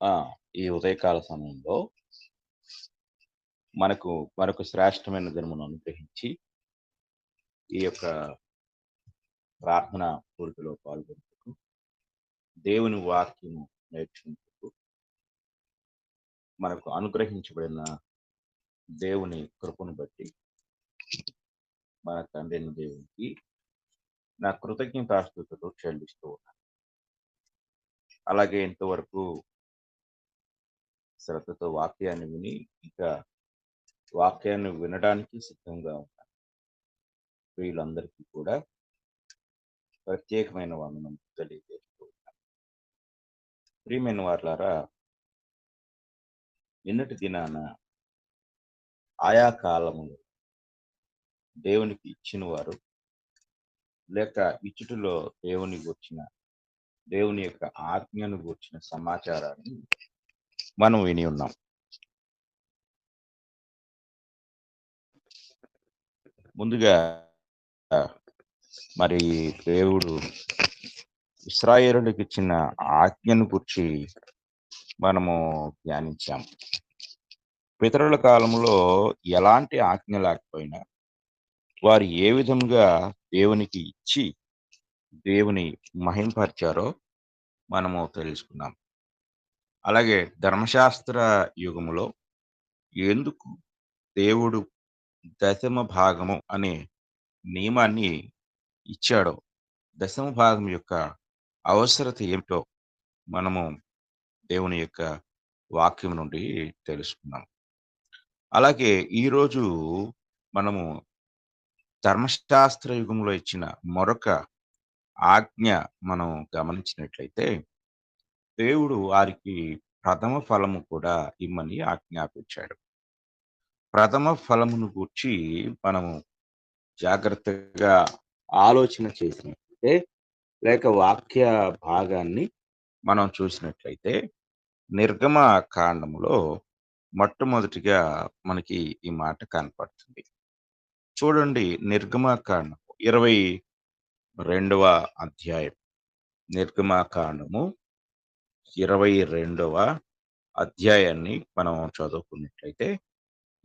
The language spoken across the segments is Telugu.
ఆ! ఈ ఉదయకాల సమయంలో మనకు మరొక శ్రేష్టమైన దినమును అనుగ్రహించి, ఈ యొక్క ప్రార్థన కూడికలో పాల్గొనుటకు, దేవుని వాక్యము నేర్చుకుంటకు, మనకు అనుగ్రహించబడిన దేవుని కృపను బట్టి, మన తండ్రైన దేవునికి నా కృతజ్ఞతాస్తుతులు చెల్లిస్తూ ఉన్నాను. అలాగే ఇంతవరకు శ్రద్ధతో వాక్యాన్ని విని, ఇంకా వాక్యాన్ని వినడానికి సిద్ధంగా ఉన్న ప్రియులందరికీ కూడా ప్రత్యేకమైన వందనం తెలియజేస్తూ ఉన్నాను. ప్రియమైన వారలారా, నిన్నటి దినాన ఆయా కాలములో దేవునికి ఇచ్చిన వారు, లేక ఇచ్చుటలో దేవుని యొక్క ఆజ్ఞను గూర్చిన సమాచారాన్ని మనం విని ఉన్నాం. ముందుగా మరి దేవుడు ఇశ్రాయేలులకు ఇచ్చిన ఆజ్ఞను గురించి మనము ధ్యానించాం. పితరుల కాలంలో ఎలాంటి ఆజ్ఞ లేకపోయినా వారు ఏ విధంగా దేవునికి ఇచ్చి దేవుని మహింపరిచారో మనము తెలుసుకున్నాం. అలాగే ధర్మశాస్త్ర యుగములో ఎందుకు దేవుడు దశమ భాగము అనే నియమాన్ని ఇచ్చాడో, దశమ భాగం యొక్క అవసరత ఏమిటో మనము దేవుని యొక్క వాక్యం నుండి తెలుసుకున్నాం. అలాగే ఈరోజు మనము ధర్మశాస్త్ర యుగంలో ఇచ్చిన మరొక ఆజ్ఞ మనం గమనించినట్లయితే, దేవుడు వారికి ప్రథమ ఫలము కూడా ఇమ్మని ఆజ్ఞాపించాడు. ప్రథమ ఫలమును గూర్చి మనము జాగ్రత్తగా ఆలోచన చేసినట్లయితే, లేక వాక్య భాగాన్ని మనం చూసినట్లయితే, నిర్గమ కాండములో మొట్టమొదటిగా మనకి ఈ మాట కనపడుతుంది. చూడండి, నిర్గమకాండం 22వ అధ్యాయం. నిర్గమకాండము 22వ అధ్యాయాన్ని మనం చదువుకున్నట్లయితే,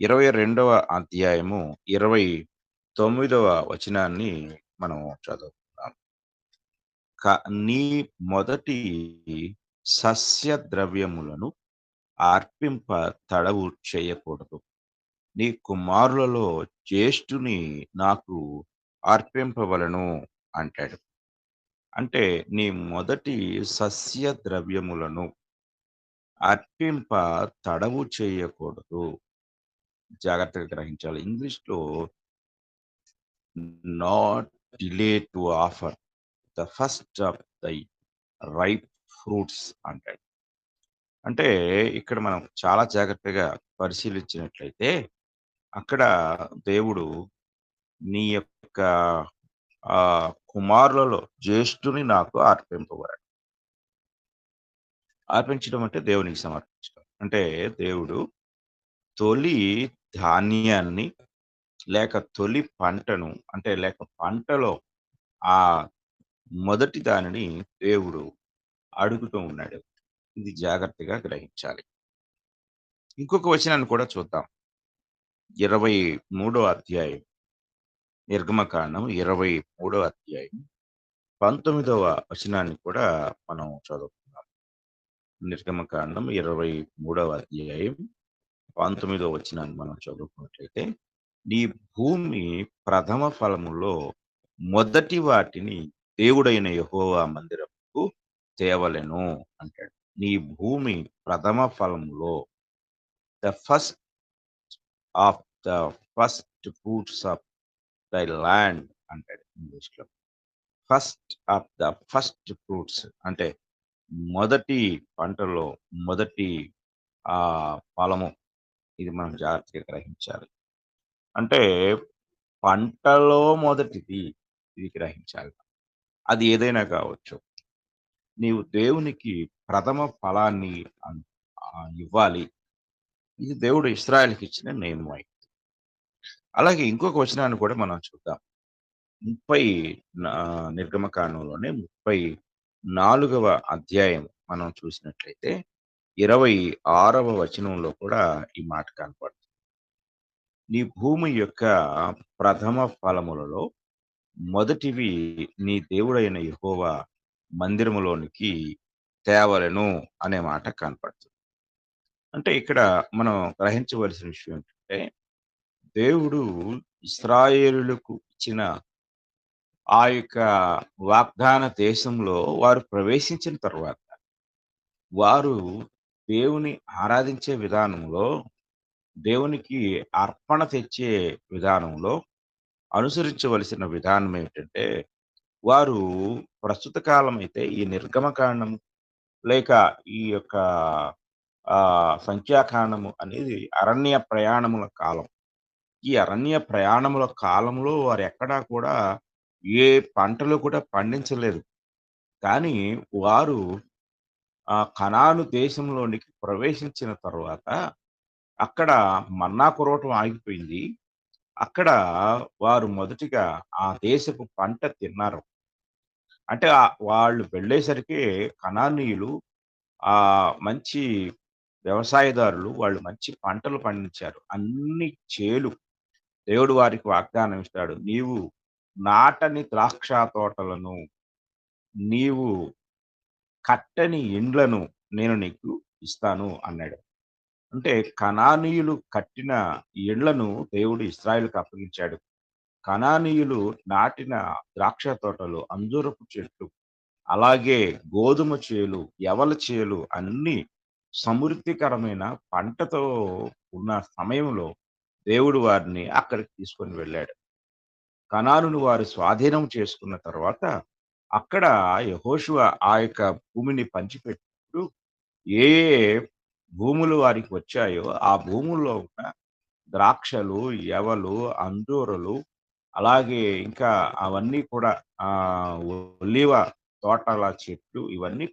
22వ అధ్యాయము 29వ వచనాన్ని మనం చదువుకుందాం. నీ మొదటి సస్య ద్రవ్యములను అర్పింప తడవు చేయకూడదు. నీ కుమారులలో జ్యేష్ఠుని నాకు అర్పింపవలెను అంటాడు. అంటే నీ మొదటి సస్య ద్రవ్యములను అర్పింప తడవు చేయకూడదు. జాగ్రత్తగా గ్రహించాలి. ఇంగ్లీష్‌లో not delay to offer the first of దై రైప్ ఫ్రూట్స్ అంటాడు. అంటే ఇక్కడ మనం చాలా జాగ్రత్తగా పరిశీలించినట్లయితే, అక్కడ దేవుడు నీ యొక్క కుమారులలో జ్యేష్ఠుని నాకు అర్పింపబడెను. అర్పించడం అంటే దేవునికి సమర్పించడం. అంటే దేవుడు తొలి ధాన్యాన్ని, లేక తొలి పంటను, అంటే లేక పంటలో ఆ మొదటి దానిని దేవుడు అడుగుతూ ఉన్నాడు. ఇది జాగ్రత్తగా గ్రహించాలి. ఇంకొక వచనాన్ని కూడా చూద్దాం. 23వ అధ్యాయం. నిర్గమకాండం 23వ అధ్యాయం 19వ వచనాన్ని కూడా మనం చదువుకుందాం. నిర్గమకాండం 23వ అధ్యాయం 19వ వచనాన్ని మనం చదువుకున్నట్లయితే, నీ భూమి ప్రథమ ఫలములో మొదటి వాటిని దేవుడైన యెహోవా మందిరముకు తేవలెను అంటాడు. నీ భూమి ప్రథమ ఫలములో, the first of the first fruits of thy land అంటాడు ఇంగ్లీష్‌లో. First of the first fruits అంటే మొదటి పంటలో మొదటి ఫలము. ఇది మనం జాగ్రత్తగా గ్రహించాలి. అంటే పంటలో మొదటిది ఇది గ్రహించాలి. అది ఏదైనా కావచ్చు. నీవు దేవునికి ప్రథమ ఫలాన్ని ఇవ్వాలి. ఇది దేవుడు ఇశ్రాయేలుకి ఇచ్చిన నియమం. అలాగే ఇంకొక వచనాన్ని కూడా మనం చూద్దాం. 30 నిర్గమకాండంలోనే 34వ అధ్యాయం మనం చూసినట్లయితే, 26వ వచనంలో కూడా ఈ మాట కనపడుతుంది. నీ భూమి యొక్క ప్రథమ ఫలములలో మొదటివి నీ దేవుడైన యెహోవా మందిరములోనికి తేవలెను అనే మాట కనపడుతుంది. అంటే ఇక్కడ మనం గ్రహించవలసిన విషయం ఏంటంటే, దేవుడు ఇశ్రాయేలులకు ఇచ్చిన ఆ యొక్క వాగ్దాన దేశంలో వారు ప్రవేశించిన తర్వాత, వారు దేవుని ఆరాధించే విధానంలో, దేవునికి అర్పణ తెచ్చే విధానంలో అనుసరించవలసిన విధానం ఏమిటంటే, వారు ప్రస్తుత కాలమైతే ఈ నిర్గమకాండం లేక ఈ యొక్క సంఖ్యాకాండము అనేది అరణ్య ప్రయాణముల కాలం. ఈ అరణ్య ప్రయాణముల కాలంలో వారెక్కడా కూడా ఏ పంటలు కూడా పండించలేదు. కానీ వారు కనాను దేశంలోనికి ప్రవేశించిన తరువాత అక్కడ మన్నా కురవటం ఆగిపోయింది. అక్కడ వారు మొదటిగా ఆ దేశపు పంట తిన్నారు. అంటే వాళ్ళు వెళ్ళేసరికి కనానీయులు మంచి వ్యవసాయదారులు, వాళ్ళు మంచి పంటలు పండించారు. అన్ని చేలు దేవుడు వారికి వాగ్దానం ఇస్తాడు. నీవు నాటని ద్రాక్ష తోటలను, నీవు కట్టని ఇండ్లను నేను నీకు ఇస్తాను అన్నాడు. అంటే కనానీయులు కట్టిన ఇళ్లను దేవుడు ఇశ్రాయేలుకి అప్పగించాడు. కనానీయులు నాటిన ద్రాక్ష తోటలు, అంజూరపు చెట్లు, అలాగే గోధుమ చేలు, యవల చేలు అన్నీ సమృద్ధికరమైన పంటతో ఉన్న సమయంలో దేవుడు వారిని అక్కడికి తీసుకొని వెళ్ళాడు. కనానును వారు స్వాధీనం చేసుకున్న తర్వాత అక్కడ యెహోషువ ఆ యొక్క భూమిని పంచిపెట్టినప్పుడు ఏ ఏ భూములు వారికి వచ్చాయో ఆ భూముల్లో ఉన్న ద్రాక్షలు, యవలు, అంజూరలు అలాగే ఇంకా అవన్నీ కూడా ఒలీవ తోటల చెట్లు ఇవన్నీ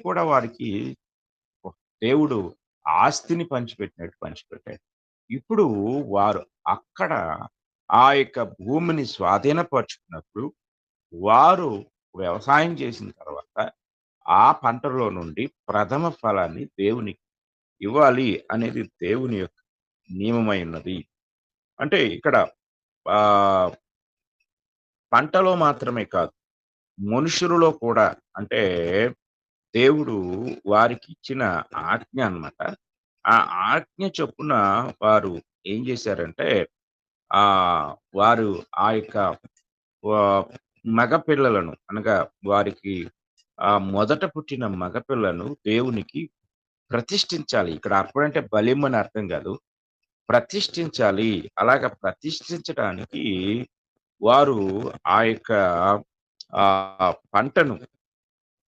కూడా వారికి దేవుడు ఆస్తిని పంచిపెట్టినట్టు పంచిపెట్టాడు. ఇప్పుడు వారు అక్కడ ఆ యొక్క భూమిని స్వాధీనపరుచుకున్నప్పుడు వారు వ్యవసాయం చేసిన తర్వాత ఆ పంటలో నుండి ప్రథమ ఫలాన్ని దేవునికి ఇవ్వాలి అనేది దేవుని యొక్క నియమమై ఉన్నది. అంటే ఇక్కడ ఆహ్, పంటలో మాత్రమే కాదు, మనుషులలో కూడా అంటే దేవుడు వారికిచ్చిన ఆజ్ఞ అన్నమాట. ఆ ఆజ్ఞ చొప్పున వారు ఏం చేశారంటే, వారు ఆ యొక్క ఆహ్, మగ పిల్లలను అనగా వారికి మొదట పుట్టిన మగపిల్లను దేవునికి ప్రతిష్ఠించాలి. ఇక్కడ అర్పణ అంటే బలిం అని అర్థం కాదు. ప్రతిష్ఠించాలి. అలాగ ప్రతిష్ఠించడానికి వారు ఆ యొక్క పంటను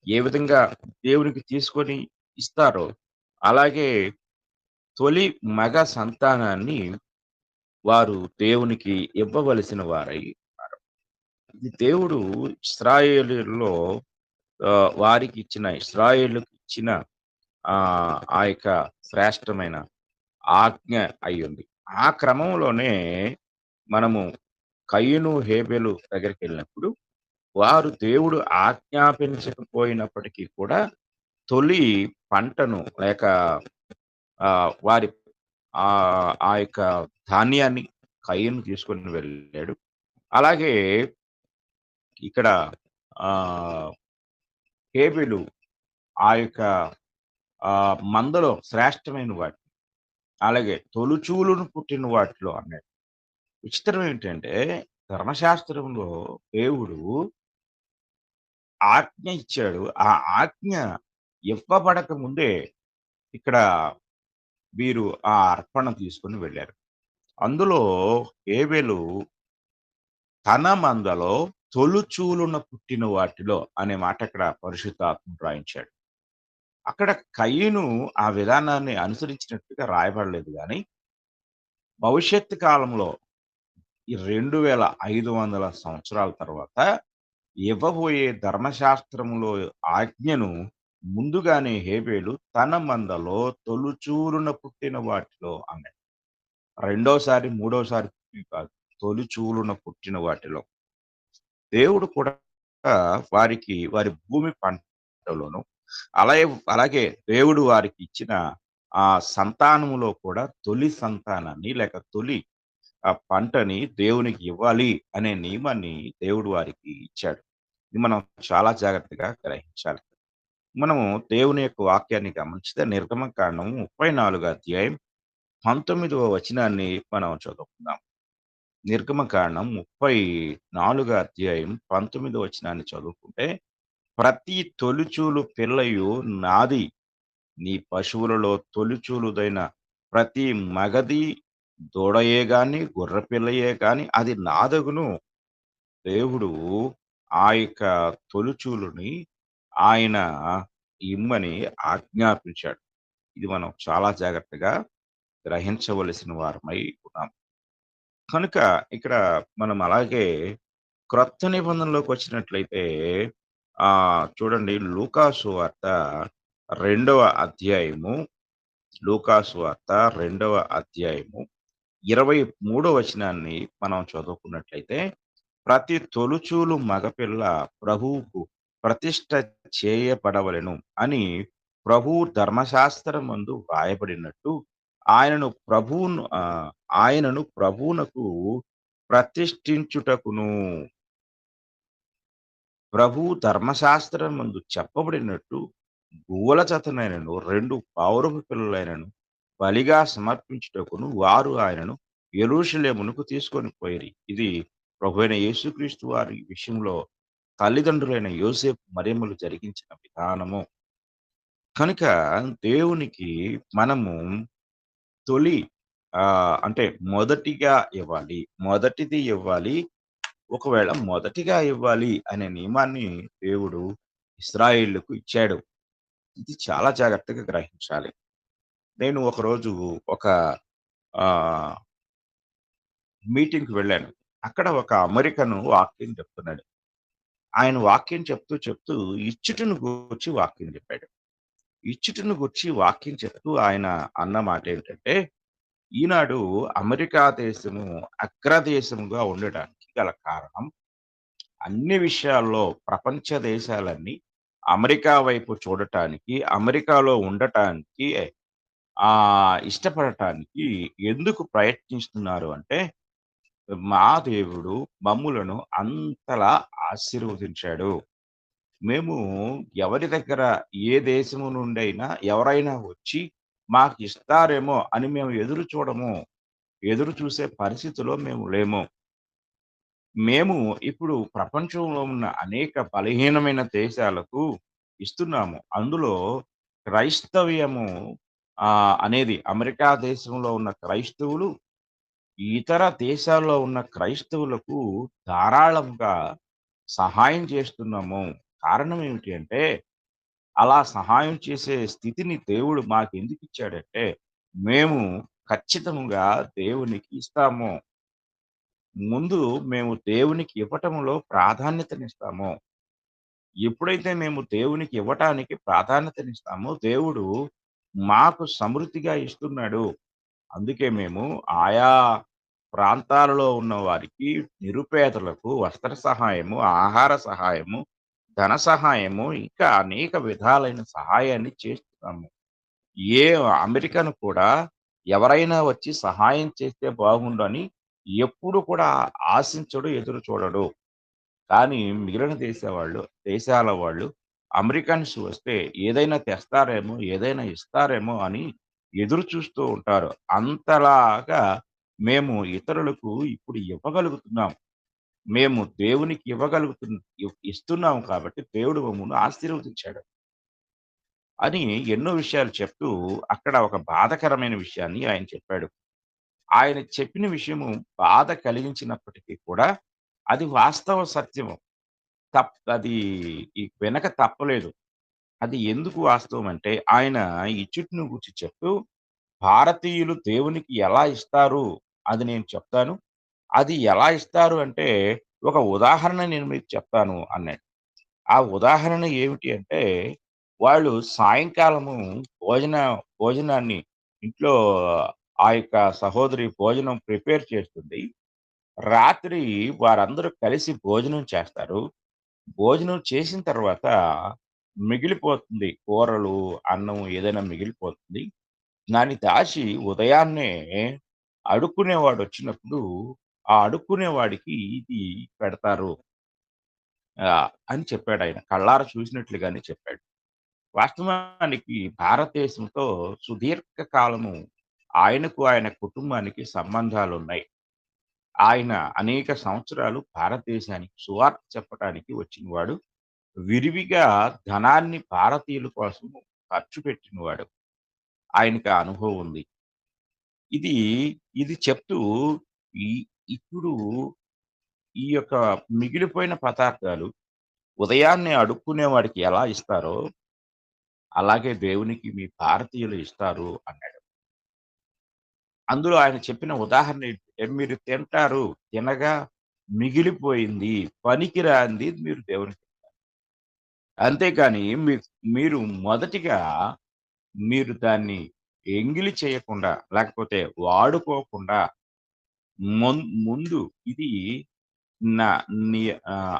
ఏ విధంగా దేవునికి తీసుకొని ఇస్తారో, అలాగే తొలి మగ సంతానాన్ని వారు దేవునికి ఇవ్వవలసిన వారై ఉన్నారు. ఇది దేవుడు ఇశ్రాయేలీయుల్లో ఇశ్రాయేలుకి ఇచ్చిన ఆ యొక్క శ్రేష్టమైన ఆజ్ఞ అయ్యుంది. ఆ క్రమంలోనే మనము కయీను, హేబెలు దగ్గరికెళ్ళినప్పుడు వారు దేవుడు ఆజ్ఞాపించకపోయినప్పటికీ కూడా తొలి పంటను లేక వారి ఆ యొక్క ధాన్యాన్ని కయీను తీసుకొని వెళ్ళాడు. అలాగే ఇక్కడ ఆహ్, హేబెలు ఆ యొక్క మందలో శ్రేష్టమైన వాటిని, అలాగే తొలిచూలును పుట్టిన వాటిలో అన్నాడు. విచిత్రం ఏంటంటే ధర్మశాస్త్రంలో దేవుడు ఆజ్ఞ ఇచ్చాడు. ఆ ఆజ్ఞ ఇవ్వబడక ముందే ఇక్కడ వీరు ఆ అర్పణ తీసుకొని వెళ్లారు. అందులో హేబెలు తన మందలో తొలుచూలున పుట్టిన వాటిలో అనే మాట అక్కడ పరిశుద్ధాత్ముడు రాయించాడు. అక్కడ కయీను ఆ విధానాన్ని అనుసరించినట్టుగా రాయబడలేదు గానీ, భవిష్యత్తు కాలంలో ఈ 2500 సంవత్సరాల తర్వాత ఇవ్వబోయే ధర్మశాస్త్రములో ఆజ్ఞను ముందుగానే హేబెలు తన మందలో తొలుచూలున పుట్టిన వాటిలో అన్నాడు. రెండోసారి, మూడోసారి పుట్టినవి కాదు. తొలిచూలున పుట్టిన వాటిలో. దేవుడు కూడా వారికి వారి భూమి పంటలోను, అలాగే అలాగే దేవుడు వారికి ఇచ్చిన ఆ సంతానములో కూడా తొలి సంతానాన్ని లేక తొలి పంటని దేవునికి ఇవ్వాలి అనే నియమాన్ని దేవుడు వారికి ఇచ్చాడు. ఇది మనం చాలా జాగ్రత్తగా గ్రహించాలి. మనము దేవుని యొక్క వాక్యాన్ని గమనిస్తే నిర్గమకాండం 34 అధ్యాయం 19వ వచనాన్ని మనం చదువుకుందాం. నిర్గమకాండం 34 అధ్యాయం 19వ వచనాన్ని చదువుకుంటే, "ప్రతి తొలిచూలు పిల్లయు నాది. నీ పశువులలో తొలిచూలుదైన ప్రతి మగది దూడయే గాని, గొర్రెపిల్లయే గాని అది నాదగును." దేవుడు ఆ యొక్క తొలిచూలుని ఆయన ఇమ్మని ఆజ్ఞాపించాడు. ఇది మనం చాలా జాగ్రత్తగా గ్రహించవలసిన వారమై ఉన్నాం. కనుక ఇక్కడ మనం అలాగే క్రొత్త నిబంధనలోకొచ్చినట్లయితే చూడండి, లూకాసు వార్త రెండవ అధ్యాయము, లూకాసు వార్త రెండవ అధ్యాయము 23వ వచనాన్ని మనం చదువుకున్నట్లయితే, "ప్రతి తొలిచూలు మగపిల్ల ప్రభువుకు ప్రతిష్ఠ చేయబడవలెను అని ప్రభువు ధర్మశాస్త్రమందు వ్రాయబడినట్టు ఆయనను ప్రభువునకు ప్రతిష్ఠించుటకును ప్రభువు ధర్మశాస్త్రమందు చెప్పబడినట్టు గువ్వల జతనైనను 2 పౌరపు పిల్లలైనను బలిగా సమర్పించుటకును వారు ఆయనను యెరూషలేమునకు తీసుకొని పోయిరి." ఇది ప్రభువైన యేసుక్రీస్తు వారి విషయంలో తల్లిదండ్రులైన యోసేపు మరియమ్మలు జరిగించిన విధానము. కనుక దేవునికి మనము తొలి అంటే మొదటిగా ఇవ్వాలి. మొదటిది ఇవ్వాలి. ఒకవేళ మొదటిగా ఇవ్వాలి అనే నియమాన్ని దేవుడు ఇశ్రాయేలుకు ఇచ్చాడు. ఇది చాలా జాగ్రత్తగా గ్రహించాలి. నేను ఒకరోజు ఒక ఆహ్, మీటింగ్‌కి వెళ్ళాను. అక్కడ ఒక అమెరికను వాక్యం చెప్తున్నాడు. ఆయన వాక్యం చెప్తూ, చెప్తూ ఇచ్చుటను గూర్చి వాక్యం చెప్పాడు. ఇచ్చుటను గూర్చి వాక్యం చెప్తూ ఆయన అన్న మాటేంటంటే, ఈనాడు అమెరికా దేశము అగ్రదేశముగా ఉండడానికి గల కారణం, అన్ని విషయాల్లో ప్రపంచ దేశాలన్నీ అమెరికా వైపు చూడటానికి, అమెరికాలో ఉండటానికి ఇష్టపడటానికి ఎందుకు ప్రయత్నిస్తున్నారు అంటే, మా దేవుడు మమ్ములను అంతలా ఆశీర్వదించాడు. మేము ఎవరి దగ్గర ఏ దేశము నుండైనా ఎవరైనా వచ్చి మాకిస్తారేమో అని మేము ఎదురు చూడము. ఎదురు చూసే పరిస్థితిలో మేము లేము. మేము ఇప్పుడు ప్రపంచంలో ఉన్న అనేక బలహీనమైన దేశాలకు ఇస్తున్నాము. అందులో క్రైస్తవ్యము అనేది అమెరికా దేశంలో ఉన్న క్రైస్తవులు ఇతర దేశాల్లో ఉన్న క్రైస్తవులకు ధారాళంగా సహాయం చేస్తున్నాము. కారణం ఏమిటి అంటే, అలా సహాయం చేసే స్థితిని దేవుడు మాకెందుకిచ్చాడంటే, మేము ఖచ్చితంగా దేవునికి ఇస్తాము. ముందు మేము దేవునికి ఇవ్వటంలో ప్రాధాన్యతనిస్తామో, ఎప్పుడైతే మేము దేవునికి ఇవ్వటానికి ప్రాధాన్యతనిస్తామో, దేవుడు మాకు సమృద్ధిగా ఇస్తున్నాడు. అందుకే మేము ఆయా ప్రాంతాలలో ఉన్న వారికి, నిరుపేదలకు వస్త్ర సహాయము, ఆహార సహాయము, ధన సహాయము, ఇంకా అనేక విధాలైన సహాయాన్ని చేస్తున్నాము. ఏ అమెరికన్ కూడా ఎవరైనా వచ్చి సహాయం చేస్తే బాగుండని ఎప్పుడు కూడా ఆశించడు, ఎదురు చూడడు. కానీ మిగిలిన దేశాల వాళ్ళు అమెరికన్స్ వస్తే ఏదైనా తెస్తారేమో, ఏదైనా ఇస్తారేమో అని ఎదురు చూస్తూ ఉంటారు. అంతలాగా మేము ఇతరులకు ఇప్పుడు ఇవ్వగలుగుతున్నాం. మేము దేవునికి ఇస్తున్నాం కాబట్టి దేవుడు మమ్మల్ని ఆశీర్వదించాడు అని ఎన్నో విషయాలు చెప్తూ అక్కడ ఒక బాధాకరమైన విషయాన్ని ఆయన చెప్పాడు. ఆయన చెప్పిన విషయము బాధ కలిగించినప్పటికీ కూడా అది వాస్తవ సత్యము. అది వెనక తప్పలేదు. అది ఎందుకు వాస్తవం అంటే, ఆయన ఇచ్చుటను గూర్చి చెప్తూ, భారతీయులు దేవునికి ఎలా ఇస్తారు అది నేను చెప్తాను. అది ఎలా ఇస్తారు అంటే, ఒక ఉదాహరణ నేను మీకు చెప్తాను అన్నాడు. ఆ ఉదాహరణ ఏమిటి అంటే, వాళ్ళు సాయంకాలము భోజన భోజనాన్ని ఇంట్లో ఆ యొక్క సహోదరి భోజనం ప్రిపేర్ చేస్తుంది. రాత్రి వారందరూ కలిసి భోజనం చేస్తారు. భోజనం చేసిన తర్వాత మిగిలిపోతుంది. కూరలు, అన్నం ఏదైనా మిగిలిపోతుంది. దాన్ని దాచి ఉదయాన్నే అడుక్కునేవాడొచ్చినప్పుడు, ఆ అడుక్కునేవాడికి ఇది పెడతారు అని చెప్పాడాయన. కళ్ళారా చూసినట్లుగానే చెప్పాడు. వాస్తవానికి భారతదేశంతో సుదీర్ఘ కాలము ఆయనకు, ఆయన కుటుంబానికి సంబంధాలున్నాయి. ఆయన అనేక సంవత్సరాలు భారతదేశానికి సువార్త చెప్పటానికి వచ్చినవాడు. విరివిగా ధనాన్ని భారతీయుల కోసం ఖర్చు పెట్టినవాడు. ఆయనకి ఆ అనుభవం ఉంది. ఇది, ఇది చెప్తూ ఈ ఇప్పుడు ఈ యొక్క మిగిలిపోయిన పదార్థాలు ఉదయాన్నే అడుక్కునే వాడికి ఎలా ఇస్తారో, అలాగే దేవునికి మీ భారతీయులు ఇస్తారు అన్నాడు. అందులో ఆయన చెప్పిన ఉదాహరణ ఏంటంటే, మీరు తింటారు, తినగా మిగిలిపోయింది, పనికిరానిది మీరు దేవునికి అంతేకాని మీరు మొదటిగా మీరు దాన్ని ఎంగిలి చేయకుండా, లేకపోతే వాడుకోకుండా ముందు ఇది నా నీ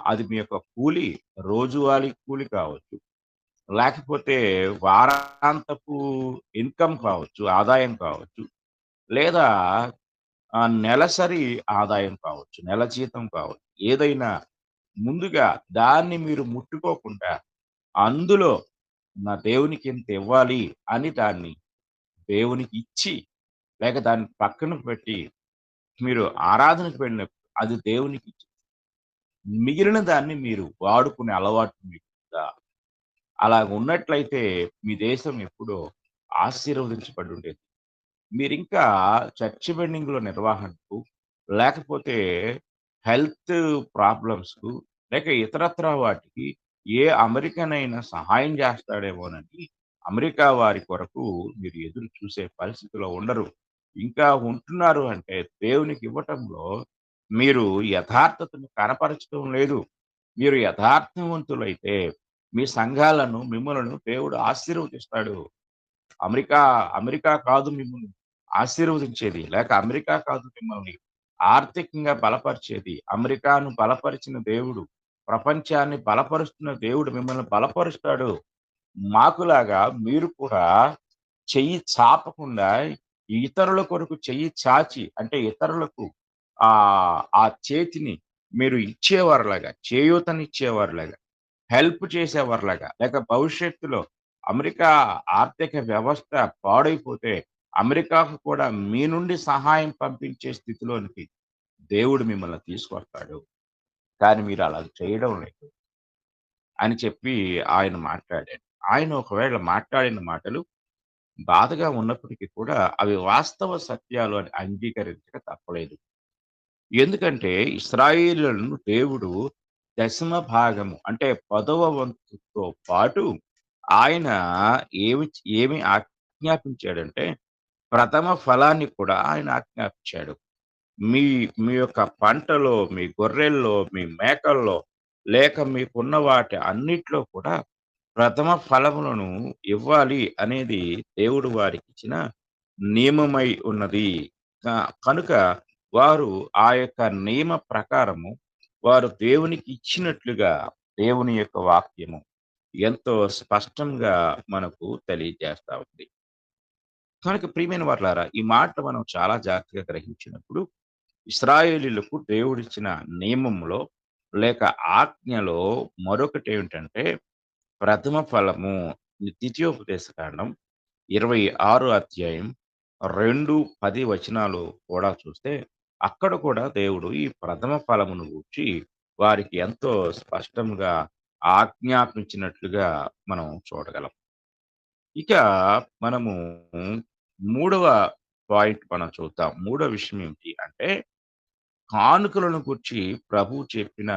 అది మీ యొక్క కూలి, రోజువారీ కూలి కావచ్చు, లేకపోతే వారాంతపు ఇన్‌కమ్ కావచ్చు, ఆదాయం కావచ్చు, లేదా నెలసరి ఆదాయం కావచ్చు, నెల జీతం కావచ్చు. ఏదైనా ముందుగా దాన్ని మీరు ముట్టుకోకుండా, అందులో నా దేవునికి ఇంత ఇవ్వాలి అని దాన్ని దేవునికి ఇచ్చి, లేక దాన్ని పక్కన పెట్టి మీరు ఆరాధనకు వెళ్ళినప్పుడు అది దేవునికి ఇచ్చి, మిగిలిన దాన్ని మీరు వాడుకునే అలవాటు మీకుందా? అలాగున్నట్లయితే మీ దేశం ఎప్పుడో ఆశీర్వదించబడి ఉండేది. మీరింకా చర్చ్ వెల్డింగ్‌లో నిర్వహణకు, లేకపోతే హెల్త్ ప్రాబ్లమ్స్‌కు, లేక ఇతరత్రా వాటికి ఏ అమెరికన్ అయినా సహాయం జేస్తాడేమోనని అమెరికా వారి కొరకు మీరు ఎదురు చూసే పరిస్థితిలో ఉండరు. ఇంకా ఉంటున్నారు అంటే దేవునికి ఇవ్వటంలో మీరు యథార్థతను కనపరచడం లేదు. మీరు యథార్థవంతులైతే మీ సంఘాలను, మిమ్మలను దేవుడు ఆశీర్వదిస్తాడు. అమెరికా, అమెరికా కాదు మిమ్మల్ని ఆశీర్వదించేది. లేక అమెరికా కాదు మిమ్మల్ని ఆర్థికంగా బలపరిచేది. అమెరికాను బలపరిచిన దేవుడు, ప్రపంచాన్ని బలపరుస్తున్న దేవుడు మిమ్మల్ని బలపరుస్తాడు. మాకులాగా మీరు కూడా చెయ్యి చాపకుండా ఇతరుల కొరకు చెయ్యి చాచి అంటే ఇతరులకు ఆ చేతిని మీరు ఇచ్చేవారిలాగా, చేయూతనిచ్చేవారిలాగా, హెల్ప్ చేసేవారిలాగా, లేక భవిష్యత్తులో అమెరికా ఆర్థిక వ్యవస్థ పాడైపోతే అమెరికాకు కూడా మీ నుండి సహాయం పంపించే స్థితిలోనికి దేవుడు మిమ్మల్ని తీసుకొస్తాడు. కానీ మీరు అలా చేయడం లేదు అని చెప్పి ఆయన మాట్లాడాడు. ఆయన ఒకవేళ మాట్లాడిన మాటలు బాధగా ఉన్నప్పటికీ కూడా అవి వాస్తవ సత్యాలు అని అంగీకరించక తప్పలేదు. ఎందుకంటే ఇశ్రాయేలీయులను దేవుడు దశమ భాగము అంటే 10వ వంతుతో పాటు ఆయన ఏమి ఆజ్ఞాపించాడంటే ప్రథమ ఫలాన్ని కూడా ఆయన ఆజ్ఞాపించాడు. మీ మీ యొక్క పంటలో, మీ గొర్రెల్లో, మీ మేకల్లో లేక మీకున్న వాటి అన్నిట్లో కూడా ప్రథమ ఫలములను ఇవ్వాలి అనేది దేవుడు వారికిచ్చిన నియమమై ఉన్నది. కనుక వారు ఆ యొక్క నియమ ప్రకారము వారు దేవునికి ఇచ్చినట్లుగా దేవుని యొక్క వాక్యము ఎంతో స్పష్టంగా మనకు తెలియజేస్తా ఉంది. కనుక ప్రియమైన వారలారా, ఈ మాట మనం చాలా జాగ్రత్తగా గ్రహించినప్పుడు ఇశ్రాయేలీయులకు దేవుడిచ్చిన నియమంలో లేక ఆజ్ఞలో మరొకటేమిటంటే ప్రథమ ఫలము ద్వితీయోపదేశ కాండం 26 అధ్యాయం 2, 10 వచనాలు కూడా చూస్తే అక్కడ కూడా దేవుడు ఈ ప్రథమ ఫలమును గూర్చి వారికి ఎంతో స్పష్టంగా ఆజ్ఞాపించినట్లుగా మనం చూడగలం. ఇక మనము మూడవ పాయింట్ మనం చూద్దాం. మూడో విషయం ఏమిటి అంటే కానుకలను గూర్చి ప్రభువు చెప్పిన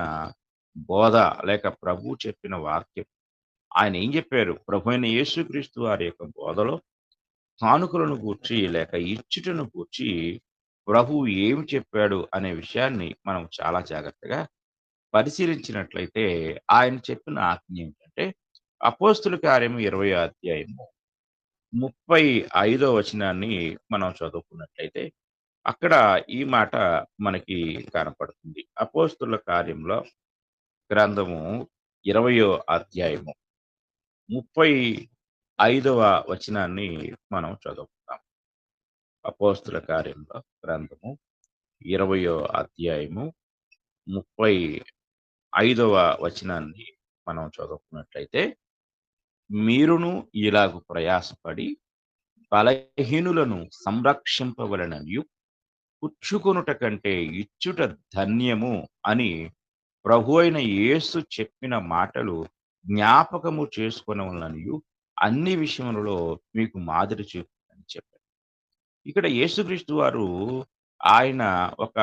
బోధ లేక ప్రభువు చెప్పిన వాక్యం. ఆయన ఏం జెప్పారు? ప్రభువైన యేసుక్రీస్తు వారి యొక్క బోధలో కానుకలను గూర్చి లేక ఇచ్చుటను గూర్చి ప్రభువు ఏమి చెప్పాడు అనే విషయాన్ని మనం చాలా జాగ్రత్తగా పరిశీలించినట్లయితే ఆయన చెప్పిన ఆజ్ఞ ఏంటంటే అపోస్తుల కార్యము 20 అధ్యాయము 35 వచనాన్ని మనం చదువుకున్నట్లయితే అక్కడ ఈ మాట మనకి కనపడుతుంది. అపోస్తుల కార్యంలో గ్రంథము 20 అధ్యాయము 35వ వచనాన్ని మనం చదువుకుందాం. అపోస్తుల కార్యముల గ్రంథము 20వ అధ్యాయము 35వ వచనాన్ని మనం చదువుకున్నట్లయితే, మీరును ఇలాగు ప్రయాసపడి బలహీనులను సంరక్షింపవలెననియు, పుచ్చుకొనుట కంటే ఇచ్చుట ధన్యము అని ప్రభువైన యేసు చెప్పిన మాటలు జ్ఞాపకము చేసుకొనవలెననియు అన్ని విషయములలో మీకు మాదిరి చూపుమని చెప్పారు. ఇక్కడ యేసుక్రీస్తు వారు ఆయన ఒక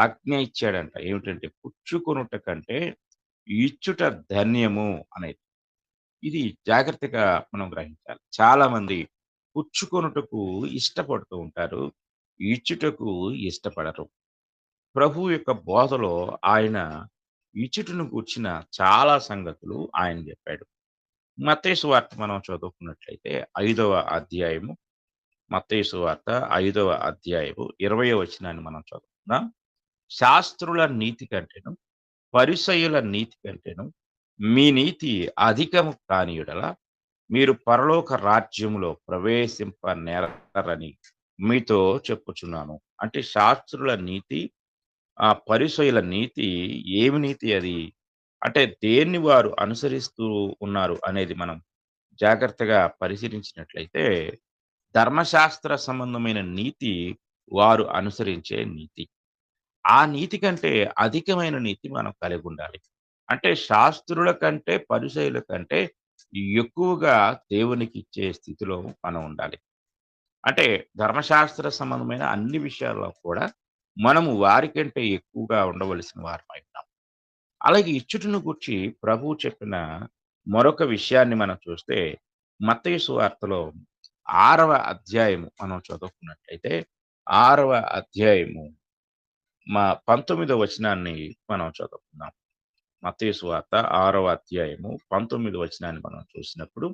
ఆజ్ఞ ఇచ్చాడంట. ఏమిటంటే పుచ్చుకొనుట కంటే ఇచ్చుట ధన్యము అనేది. ఇది జాగ్రత్తగా మనం గ్రహించాలి. చాలామంది పుచ్చుకొనుటకు ఇష్టపడుతూ ఉంటారు. ఇచ్చుటకు ఇష్టపడరు. ప్రభువు యొక్క బోధలో ఆయన ఇచ్చుటను గూర్చిన చాలా సంగతులు ఆయన జెప్పాడు. మత్తయి సువార్త మనం చదువుకున్నట్లయితే 5వ అధ్యాయము, మత్తయి సువార్త 5వ అధ్యాయము 20వ వచనాన్ని మనం చదువుకుందాం. శాస్త్రుల నీతి కంటెను, పరిసయ్యుల నీతి కంటెను మీ నీతి అధికము కాని యెడల మీరు పరలోక రాజ్యములో ప్రవేశింపనేరరని మీతో చెప్పుచున్నాను. అంటే శాస్త్రుల నీతి, పరిసయ్యుల నీతి ఏమి నీతి అది? అంటే దేన్ని వారు అనుసరిస్తూ ఉన్నారు అనేది మనం జాగ్రత్తగా పరిశీలించినట్లయితే, ధర్మశాస్త్ర సంబంధమైన నీతి వారు అనుసరించే నీతి. ఆ నీతి కంటే అధికమైన నీతి మనం కలిగుండాలి. అంటే శాస్త్రుల కంటే, పరిసయ్యుల కంటే ఎక్కువగా దేవునికిచ్చే స్థితిలో మనం ఉండాలి. అంటే ధర్మశాస్త్ర సంబంధమైన అన్ని విషయాల్లో కూడా మనము వారికంటే ఎక్కువగా ఉండవలసిన వారమై ఉన్నాం. అలాగే ఇచ్చుటను గూర్చి ప్రభువు చెప్పిన మరొక విషయాన్ని మనం చూస్తే, మత్తయి సువార్తలో 6వ అధ్యాయము మనం చదువుకున్నట్లయితే, 6వ అధ్యాయము 19వ వచనాన్ని మనం చదువుకుందాం. మత్తయి సువార్త 6వ అధ్యాయము 19వ వచనాన్ని మనం చూసినప్పుడు,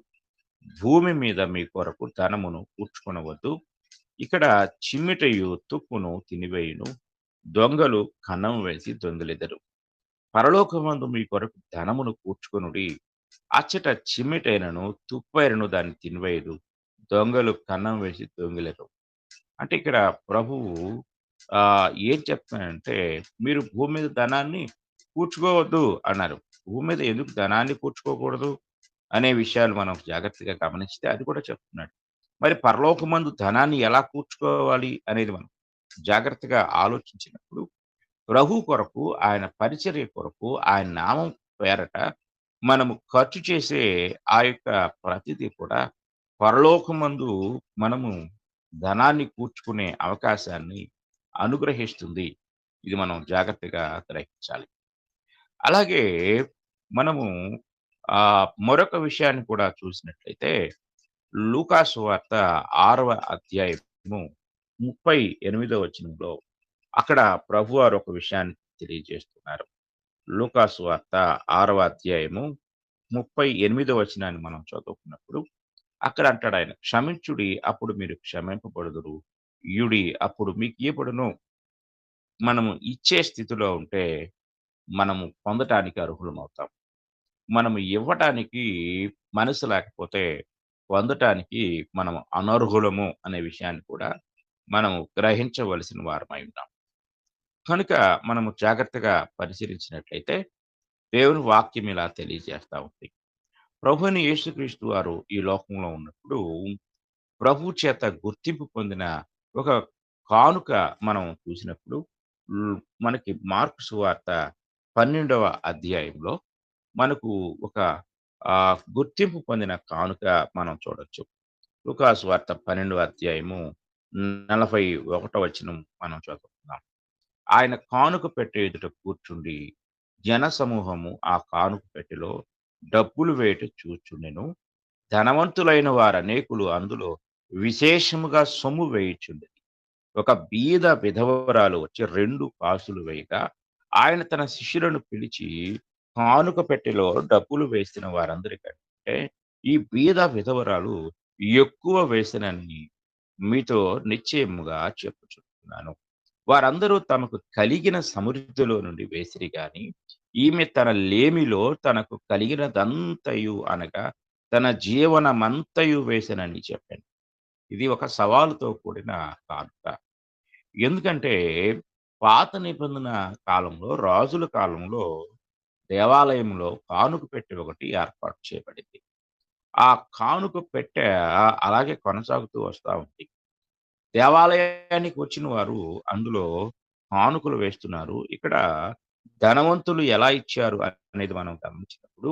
భూమి మీద మీ కొరకు ధనమును కూర్చుకొనవద్దు. ఇక్కడ చిమ్మెటయు తుప్పును తినివేయును. దొంగలు కన్నం వేసి దొంగిలెదరు. పరలోకమందు మీ కొరకు ధనమును కూర్చుకొనుడి. అచ్చట చిమ్మెటైనను, తుప్పైనను దాన్ని తినివేయదు. దొంగలు కన్నం వేసి దొంగిలెదరు. అంటే ఇక్కడ ప్రభువు ఏం చెప్తున్నాడంటే, మీరు భూమి మీద ధనాన్ని కూర్చుకోవద్దు అన్నారు. భూమి మీద ఎందుకు ధనాన్ని కూర్చుకోకూడదు అనే విషయాలు మనం జాగ్రత్తగా గమనిస్తే అది కూడా చెప్తున్నాడు. మరి పరలోకమందు ధనాన్ని ఎలా కూర్చుకోవాలి అనేది మనం జాగ్రత్తగా ఆలోచించినప్పుడు, ప్రభు కొరకు, ఆయన పరిచర్య కొరకు, ఆయన నామం పేరట మనము ఖర్చు చేసే ఆ యొక్క ప్రతిది కూడా పరలోకమందు మనము ధనాన్ని కూర్చుకునే అవకాశాన్ని అనుగ్రహిస్తుంది. ఇది మనం జాగ్రత్తగా గ్రహించాలి. అలాగే మనము మరొక విషయాన్ని కూడా చూసినట్లయితే, లూకా సువార్త 6వ అధ్యాయము 38వ వచనంలో అక్కడ ప్రభువారు ఒక విషయాన్ని తెలియజేస్తున్నారు. లూకా సువార్త 6వ అధ్యాయము 38వ వచనాన్ని మనం చదువుకున్నప్పుడు అక్కడ అంటాడాయన, క్షమించుడి అప్పుడు మీరు క్షమింపబడుదురు. ఇయ్యుడి అప్పుడు మీకియ్యబడును. మనము ఇచ్చే స్థితిలో ఉంటే మనము పొందటానికి అర్హులమవుతాం. మనము ఇవ్వటానికి మనసు లేకపోతే పొందటానికి మనం అనర్హులము అనే విషయాన్ని కూడా మనము గ్రహించవలసిన వారమై ఉన్నాం. కనుక మనము జాగ్రత్తగా పరిశీలించినట్లయితే దేవుని వాక్యం ఇలా తెలియజేస్తా ఉంది. ప్రభువైన యేసుక్రీస్తు వారు ఈ లోకంలో ఉన్నప్పుడు ప్రభువు చేత గుర్తింపు పొందిన ఒక కానుక మనం చూసినప్పుడు, ల్ మనకి మార్కు సువార్త 12వ అధ్యాయంలో మనకు ఒక గుర్తింపు పొందిన కానుక మనం చూడొచ్చు. లూకా సువార్త 12వ అధ్యాయము 41వ వచనం మనం చదువుకుందాం. ఆయన కానుక పెట్టె ఎదుట కూర్చుండి, జనసమూహము ఆ కానుక పెట్టెలో డబ్బులు వేయుట చూచుండెను. ధనవంతులైన వారనేకులు అందులో విశేషముగా సొమ్ము వేయుచుండిరి. ఒక బీద విధవరాలు వచ్చి 2 కాసులు వేయగా, ఆయన తన శిష్యులను పిలిచి, కానుక పెట్టెలో డబ్బులు వేసిన వారందరికంటే ఈ బీద విధవరాలు ఎక్కువ వేసినని మీతో నిశ్చయముగా చెప్పుచున్నాను. వారందరూ తమకు కలిగిన సమృద్ధిలో నుండి వేసిరి గాని, ఈమె తన లేమిలో తనకు కలిగినదంతయు అనగా తన జీవనమంతయు వేసెనని చెప్పాను. ఇది ఒక సవాలుతో కూడిన కానుక. ఎందుకంటే పాత నిబంధన కాలంలో, రాజుల కాలంలో దేవాలయంలో కానుక పెట్టె ఒకటి ఏర్పాటు చేయబడింది. ఆ కానుక పెట్టె అలాగే కొనసాగుతూ వస్తా ఉంది. దేవాలయానికి వచ్చిన వారు అందులో కానుకలు వేస్తున్నారు. ఇక్కడ ధనవంతులు ఎలా ఇచ్చారు అనేది మనం గమనించినప్పుడు,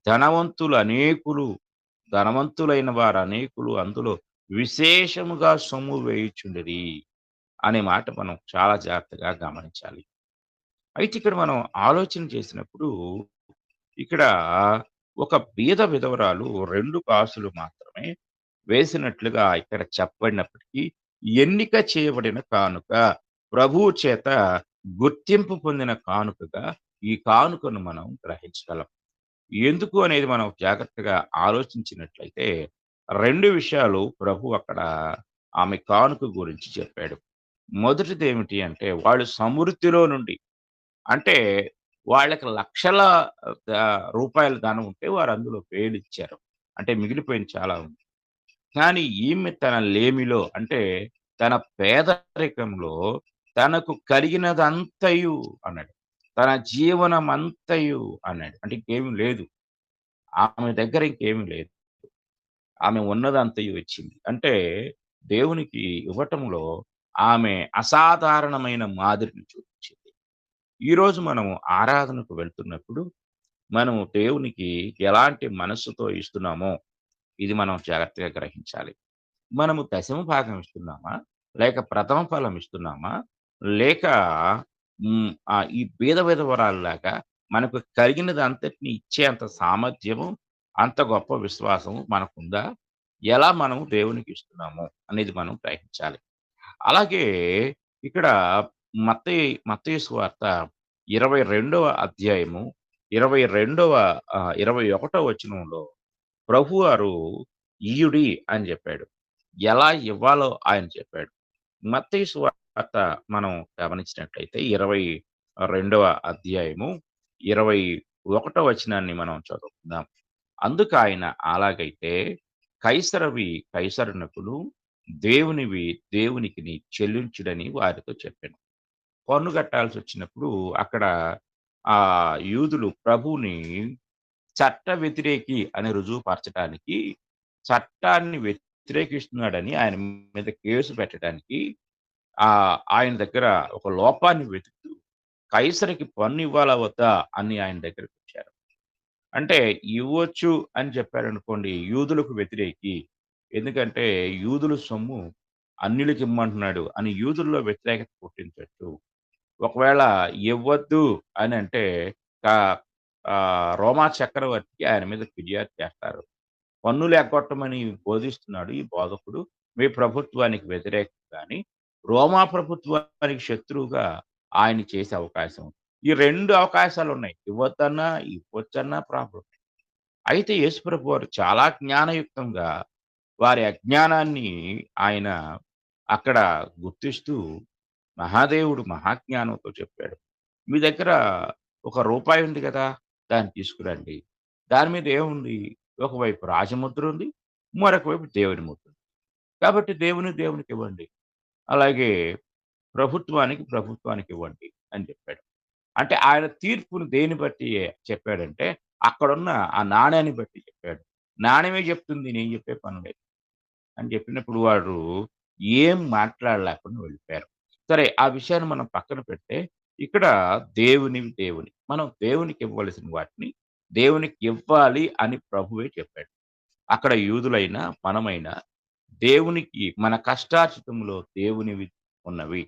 ధనవంతులు అనేకులు, ధనవంతులైన వారు అనేకులు అందులో విశేషముగా సొమ్ము వేయుచుండిరి అనే మాట మనం చాలా జాగ్రత్తగా గమనించాలి. అయితే ఇక్కడ మనం ఆలోచన చేసినప్పుడు, ఇక్కడ ఒక బీద విధవరాలు 2 కాసులు మాత్రమే వేసినట్లుగా ఇక్కడ చెప్పబడినప్పటికీ, ఎన్నిక చేయబడిన కానుక, ప్రభువు చేత గుర్తింపు పొందిన కానుకగా ఈ కానుకను మనం గ్రహించగలం. ఎందుకు అనేది మనం జాగ్రత్తగా ఆలోచించినట్లయితే 2 విషయాలు ప్రభు అక్కడ ఆమె కానుక గురించి చెప్పాడు. మొదటిదేమిటి అంటే వాళ్ళు సమృద్ధిలో నుండి, అంటే వాళ్ళకి లక్షల రూపాయల ధనం ఉంటే వారు అందులో వేలిచ్చారు. అంటే మిగిలిపోయింది చాలా ఉంది. కానీ ఈమె తన లేమిలో, అంటే తన పేదరికంలో తనకు కలిగినదంతయు అన్నాడు. తన జీవనమంతయు అన్నాడు. అంటే ఇంకేమి లేదు. ఆమె దగ్గర ఇంకేమి లేదు. ఆమె ఉన్నదంతయు ఇచ్చింది. అంటే దేవునికి ఇవ్వటంలో ఆమె అసాధారణమైన మాదిరిని చూపించింది. ఈరోజు మనము ఆరాధనకు వెళ్తున్నప్పుడు, మనము దేవునికి ఎలాంటి మనస్సుతో ఇస్తున్నామో ఇది మనం జాగ్రత్తగా గ్రహించాలి. మనము దశమ భాగం ఇస్తున్నామా? లేక ప్రథమ ఫలం ఇస్తున్నామా? లేక ఈ బీద విధవరాలులాగా మనకు కలిగినది అంతటిని ఇచ్చే అంత సామర్థ్యము, అంత గొప్ప విశ్వాసం మనకుందా? ఎలా మనము దేవునికి ఇస్తున్నాము అనేది మనం గ్రహించాలి. అలాగే ఇక్కడ మత్తయి సువార్త 22వ అధ్యాయము 21వ వచనంలో ప్రభువారు ఇయ్యుడి అని చెప్పాడు. ఎలా ఇవ్వాలో ఆయన చెప్పాడు. మత్తయి సువార్త మనం గమనించినట్లయితే 22వ అధ్యాయము 21వ వచనాన్ని మనం చదువుకుందాం. అందుకాయన అలాగైతే కైసరవి కైసరునకును, దేవునివి దేవునికిని చెల్లించుడని వారితో చెప్పాను. పన్ను కట్టాల్సొచ్చినప్పుడు అక్కడ యూదులు ప్రభువుని చట్ట వ్యతిరేకి అని రుజువుపరచడానికి, చట్టాన్ని వ్యతిరేకిస్తున్నాడని ఆయన మీద కేసు పెట్టడానికి ఆయన దగ్గర ఒక లోపాన్ని వెతుకుతూ కైసరికి పన్ను ఇవ్వాలా వద్దా అని ఆయన దగ్గరకొచ్చారు. అంటే ఇవ్వచ్చు అని చెప్పారనుకోండి యూదులకు వ్యతిరేకి. ఎందుకంటే యూదుల సొమ్ము అన్యులకి ఇమ్మంటున్నాడు అని యూదుల్లో వ్యతిరేకత పుట్టించొచ్చు. ఒకవేళ ఇవ్వద్దు అనంటే కా రోమా చక్రవర్తికి ఆయన మీద ఫిర్యాదు చేస్తారు. పన్నులు ఎగ్గొట్టమని బోధిస్తున్నాడు ఈ బోధకుడు. మీ ప్రభుత్వానికి వ్యతిరేకం గాని, రోమా ప్రభుత్వానికి శత్రువుగా ఆయన చేసే అవకాశం ఉంది. ఈ 2 అవకాశాలున్నాయి. ఇవ్వొద్దన్నా, ఇవ్వొచ్చన్నా ప్రాబ్లమ్. అయితే యేసుప్రభు వారు చాలా జ్ఞానయుక్తంగా వారి అజ్ఞానాన్ని ఆయన అక్కడ గుర్తిస్తూ మహాదేవుడు మహాజ్ఞానంతో చెప్పాడు. మీ దగ్గర ఒక రూపాయి ఉంది గదా! దాన్ని తీసుకురండి. దాని మీద ఏముంది? ఒకవైపు రాజముద్ర ఉంది. మరొక వైపు దేవుని ముద్ర ఉంది. కాబట్టి దేవునికివ్వండి. అలాగే ప్రభుత్వానికివ్వండి అని చెప్పాడు. అంటే ఆయన తీర్పును దేన్ని బట్టి చెప్పాడంటే, అక్కడున్న ఆ నాణేన్ని బట్టి చెప్పాడు. నాణెమే చెప్తుంది నేను చెప్పే పని లేదు అని చెప్పినప్పుడు వారు ఏం మాట్లాడలేకుండా వెళ్ళిపోయారు. సరే ఆ విషయాన్ని మనం పక్కన పెడితే, ఇక్కడ దేవుని మనం దేవునికి ఇవ్వవలసిన వాటిని దేవునికి ఇవ్వాలి అని ప్రభువే చెప్పాడు. అక్కడ యూదులైనా, మనమైనా దేవునికి మన కష్టార్జితంలో దేవునివి ఉన్నవి.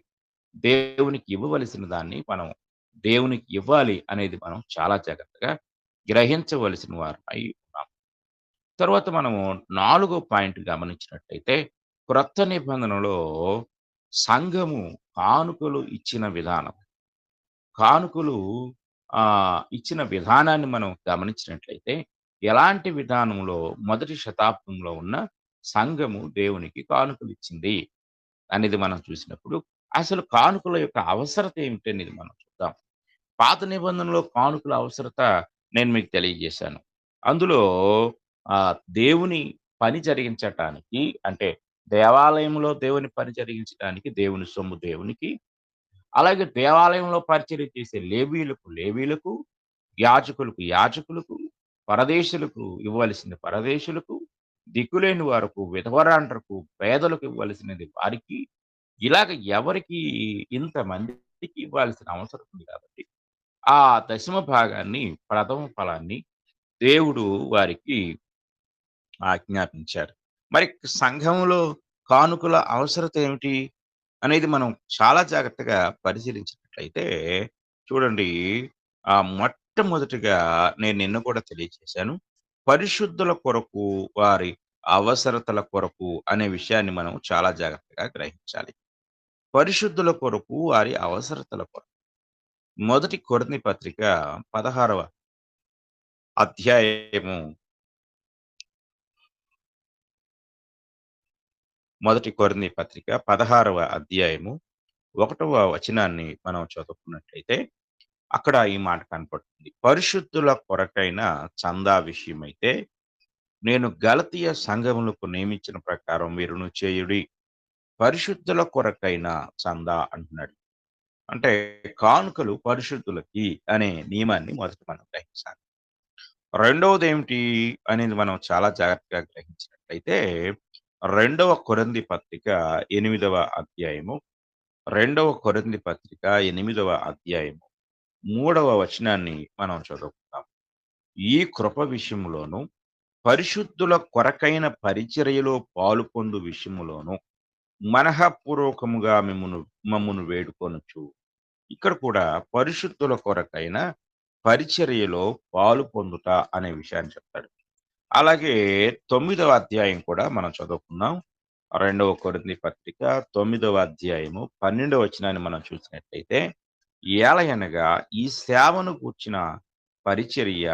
దేవునికి ఇవ్వవలసిన దాన్ని మనం దేవునికి ఇవ్వాలి అనేది మనం చాలా జాగ్రత్తగా గ్రహించవలసిన వారమై ఉన్నాం. తర్వాత మనము 4 పాయింట్ గమనించినట్టయితే, క్రొత్త నిబంధనలో సంఘము కానుకలు ఇచ్చిన విధానం. కానుకలు ఇచ్చిన విధానాన్ని మనం గమనించినట్లయితే, ఎలాంటి విధానంలో మొదటి శతాబ్దంలో ఉన్న సంఘము దేవునికి కానుకలిచ్చింది అనేది మనం చూసినప్పుడు, అసలు కానుకల యొక్క అవసరత ఏమిటనేది మనం చూద్దాం. పాత నిబంధనలో కానుకల అవసరత నేను మీకు తెలియజేశాను. అందులో దేవుని పని జరిగించటానికి అంటే దేవాలయంలో దేవుని పని జరిగించటానికి దేవుని సొమ్ము దేవునికి, అలాగే దేవాలయంలో పరిచర్య చేసే లేవీయులకు, యాజకులకు, పరదేశులకు ఇవ్వవలసింది పరదేశులకు, దిక్కులేని వారకు, విధవరాండ్రకు, పేదలకు ఇవ్వాల్సినది వారికి, ఇలాగ ఎవరికి ఇంతమందికి ఇవ్వాల్సిన అవసరం ఉంది కాబట్టి, ఆ దశమ భాగాన్ని, ప్రథమ ఫలాన్ని దేవుడు వారికి ఆజ్ఞాపించారు. మరి సంఘంలో కానుకల అవసరత ఏమిటి? అనేది మనం చాలా జాగ్రత్తగా పరిశీలించినట్లయితే చూడండి, మొట్టమొదటిగా నేను నిన్న కూడా తెలియజేశాను. పరిశుద్ధుల కొరకు, వారి అవసరతల కొరకు అనే విషయాన్ని మనం చాలా జాగ్రత్తగా గ్రహించాలి. పరిశుద్ధుల కొరకు, వారి అవసరతల కొరకు. మొదటి కొరింథీ పత్రిక 16వ అధ్యాయము మొదటి కొరింథీ పత్రిక 16వ అధ్యాయము 1వ వచనాన్ని మనం చదువుకున్నట్లయితే, అక్కడ ఈ మాట కనపడుతుంది. పరిశుద్ధుల కొరకైన చందా విషయమైతే నేను గలతీయ సంఘములకు నియమించిన ప్రకారం మీరును చేయుడి. పరిశుద్ధుల కొరకైన చందా అంటున్నాడు. అంటే కానుకలు పరిశుద్ధులకి అనే నియమాన్ని మొదట మనం గ్రహించాలి. రెండవదేమిటి అనేది మనం చాలా జాగ్రత్తగా గ్రహించినట్లయితే, రెండవ కొరింథీ పత్రిక 8వ అధ్యాయము, రెండవ కొరింథీ పత్రిక 8వ అధ్యాయము 3వ వచనాన్ని మనం చదువుకుందాం. ఈ కృప విషయములోను, పరిశుద్ధుల కొరకైన పరిచర్యలో పాలుపొందు విషయములోను మనఃపూర్వకముగా మమ్మును వేడుకొనుచు. ఇక్కడ కూడా పరిశుద్ధుల కొరకైన పరిచర్యలో పాలు పొందుట అనే విషయాన్ని చెప్తాడు. అలాగే 9వ అధ్యాయం కూడా మనం చదువుకుందాం. రెండవ కొరింథీ పత్రిక 9వ అధ్యాయము 12వ వచనాన్ని మనం చూసినట్లయితే, ఏలయనగా ఈ సేవను గూర్చిన పరిచర్య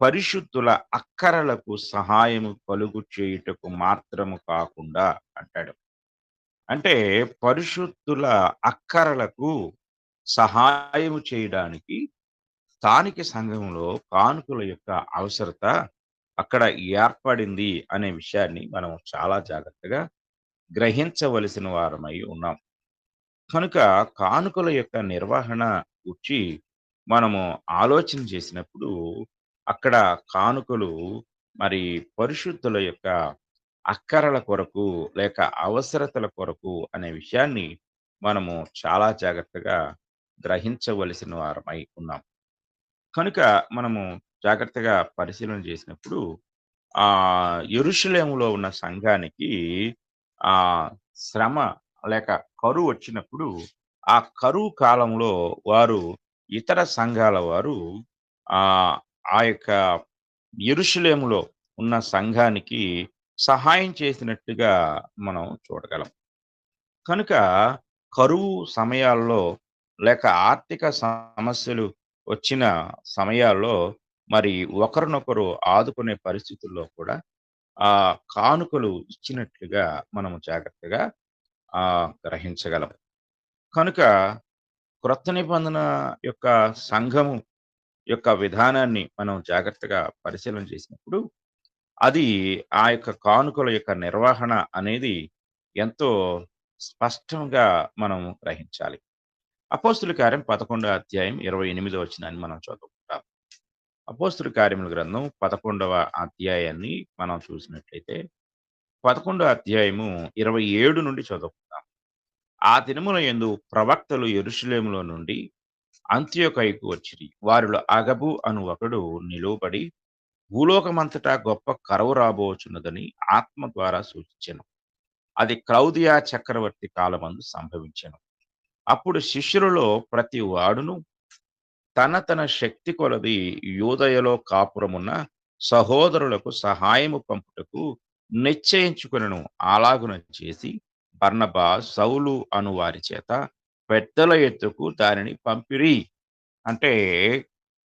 పరిశుద్ధుల అక్కరలకు సహాయము కలుగు చేయుటకు మాత్రము కాకుండా అంటాడు. అంటే పరిశుద్ధుల అక్కరలకు సహాయము చేయడానికి స్థానిక సంఘంలో కానుకల యొక్క అవసరత అక్కడ ఏర్పడింది అనే విషయాన్ని మనం చాలా జాగ్రత్తగా గ్రహించవలసిన వారమై ఉన్నాం. కనుక కానుకల యొక్క నిర్వహణ గూర్చి మనము ఆలోచన చేసినప్పుడు, అక్కడ కానుకలు మరి పరిశుద్ధుల యొక్క అక్కరల కొరకు లేక అవసరతల కొరకు అనే విషయాన్ని మనము చాలా జాగ్రత్తగా గ్రహించవలసిన వారమై ఉన్నాం. కనుక మనము జాగ్రత్తగా పరిశీలన చేసినప్పుడు యెరూషలేములో ఉన్న సంఘానికి శ్రమ లేక కరువు వచ్చినప్పుడు, ఆ కరువు కాలంలో వారు ఇతర సంఘాల వారు ఆహ్, ఆ యొక్క యెరూషలేములో ఉన్న సంఘానికి సహాయం చేసినట్టుగా మనం చూడగలం. కనుక కరువు సమయాల్లో లేక ఆర్థిక సమస్యలు వచ్చిన సమయాల్లో మరి ఒకరినొకరు ఆదుకునే పరిస్థితుల్లో కూడా కానుకలు ఇచ్చినట్లుగా మనము జాగ్రత్తగా గ్రహించగలం. కనుక క్రొత్త నిబంధన యొక్క సంఘము యొక్క విధానాన్ని మనం జాగ్రత్తగా పరిశీలన చేసినప్పుడు, అది ఆ యొక్క కానుకల యొక్క నిర్వహణ అనేది ఎంతో స్పష్టంగా మనం గ్రహించాలి. అపోస్తుల కార్యం 11వ అధ్యాయం 28వ వచనాన్ని మనం చదువుకుంటాం. అపోస్తుల కార్యముల గ్రంథం 11వ అధ్యాయాన్ని మనం చూసినట్లయితే 11వ అధ్యాయము 27 నుండి చదువుకుందాం. ఆ దినముల యందు ప్రవక్తలు యెరూషలేములో నుండి అంతియొకయుకు వచ్చిరి. వారిలో అగబు అను ఒకడు నిలువబడి, భూలోకమంతటా గొప్ప కరువు రాబోచున్నదని ఆత్మ ద్వారా సూచించెను. అది క్లౌదియా చక్రవర్తి కాలమందు సంభవించెను. అప్పుడు శిష్యులలో ప్రతి వాడును తన శక్తి కొలది యూదయలో కాపురమున్న సహోదరులకు సహాయము పంపుటకు నిశ్చయించుకొనెను. అలాగున చేసి బర్నబా, సౌలు అను వారి చేత పెద్దల ఎద్దుకు దానిని పంపిరి. అంటే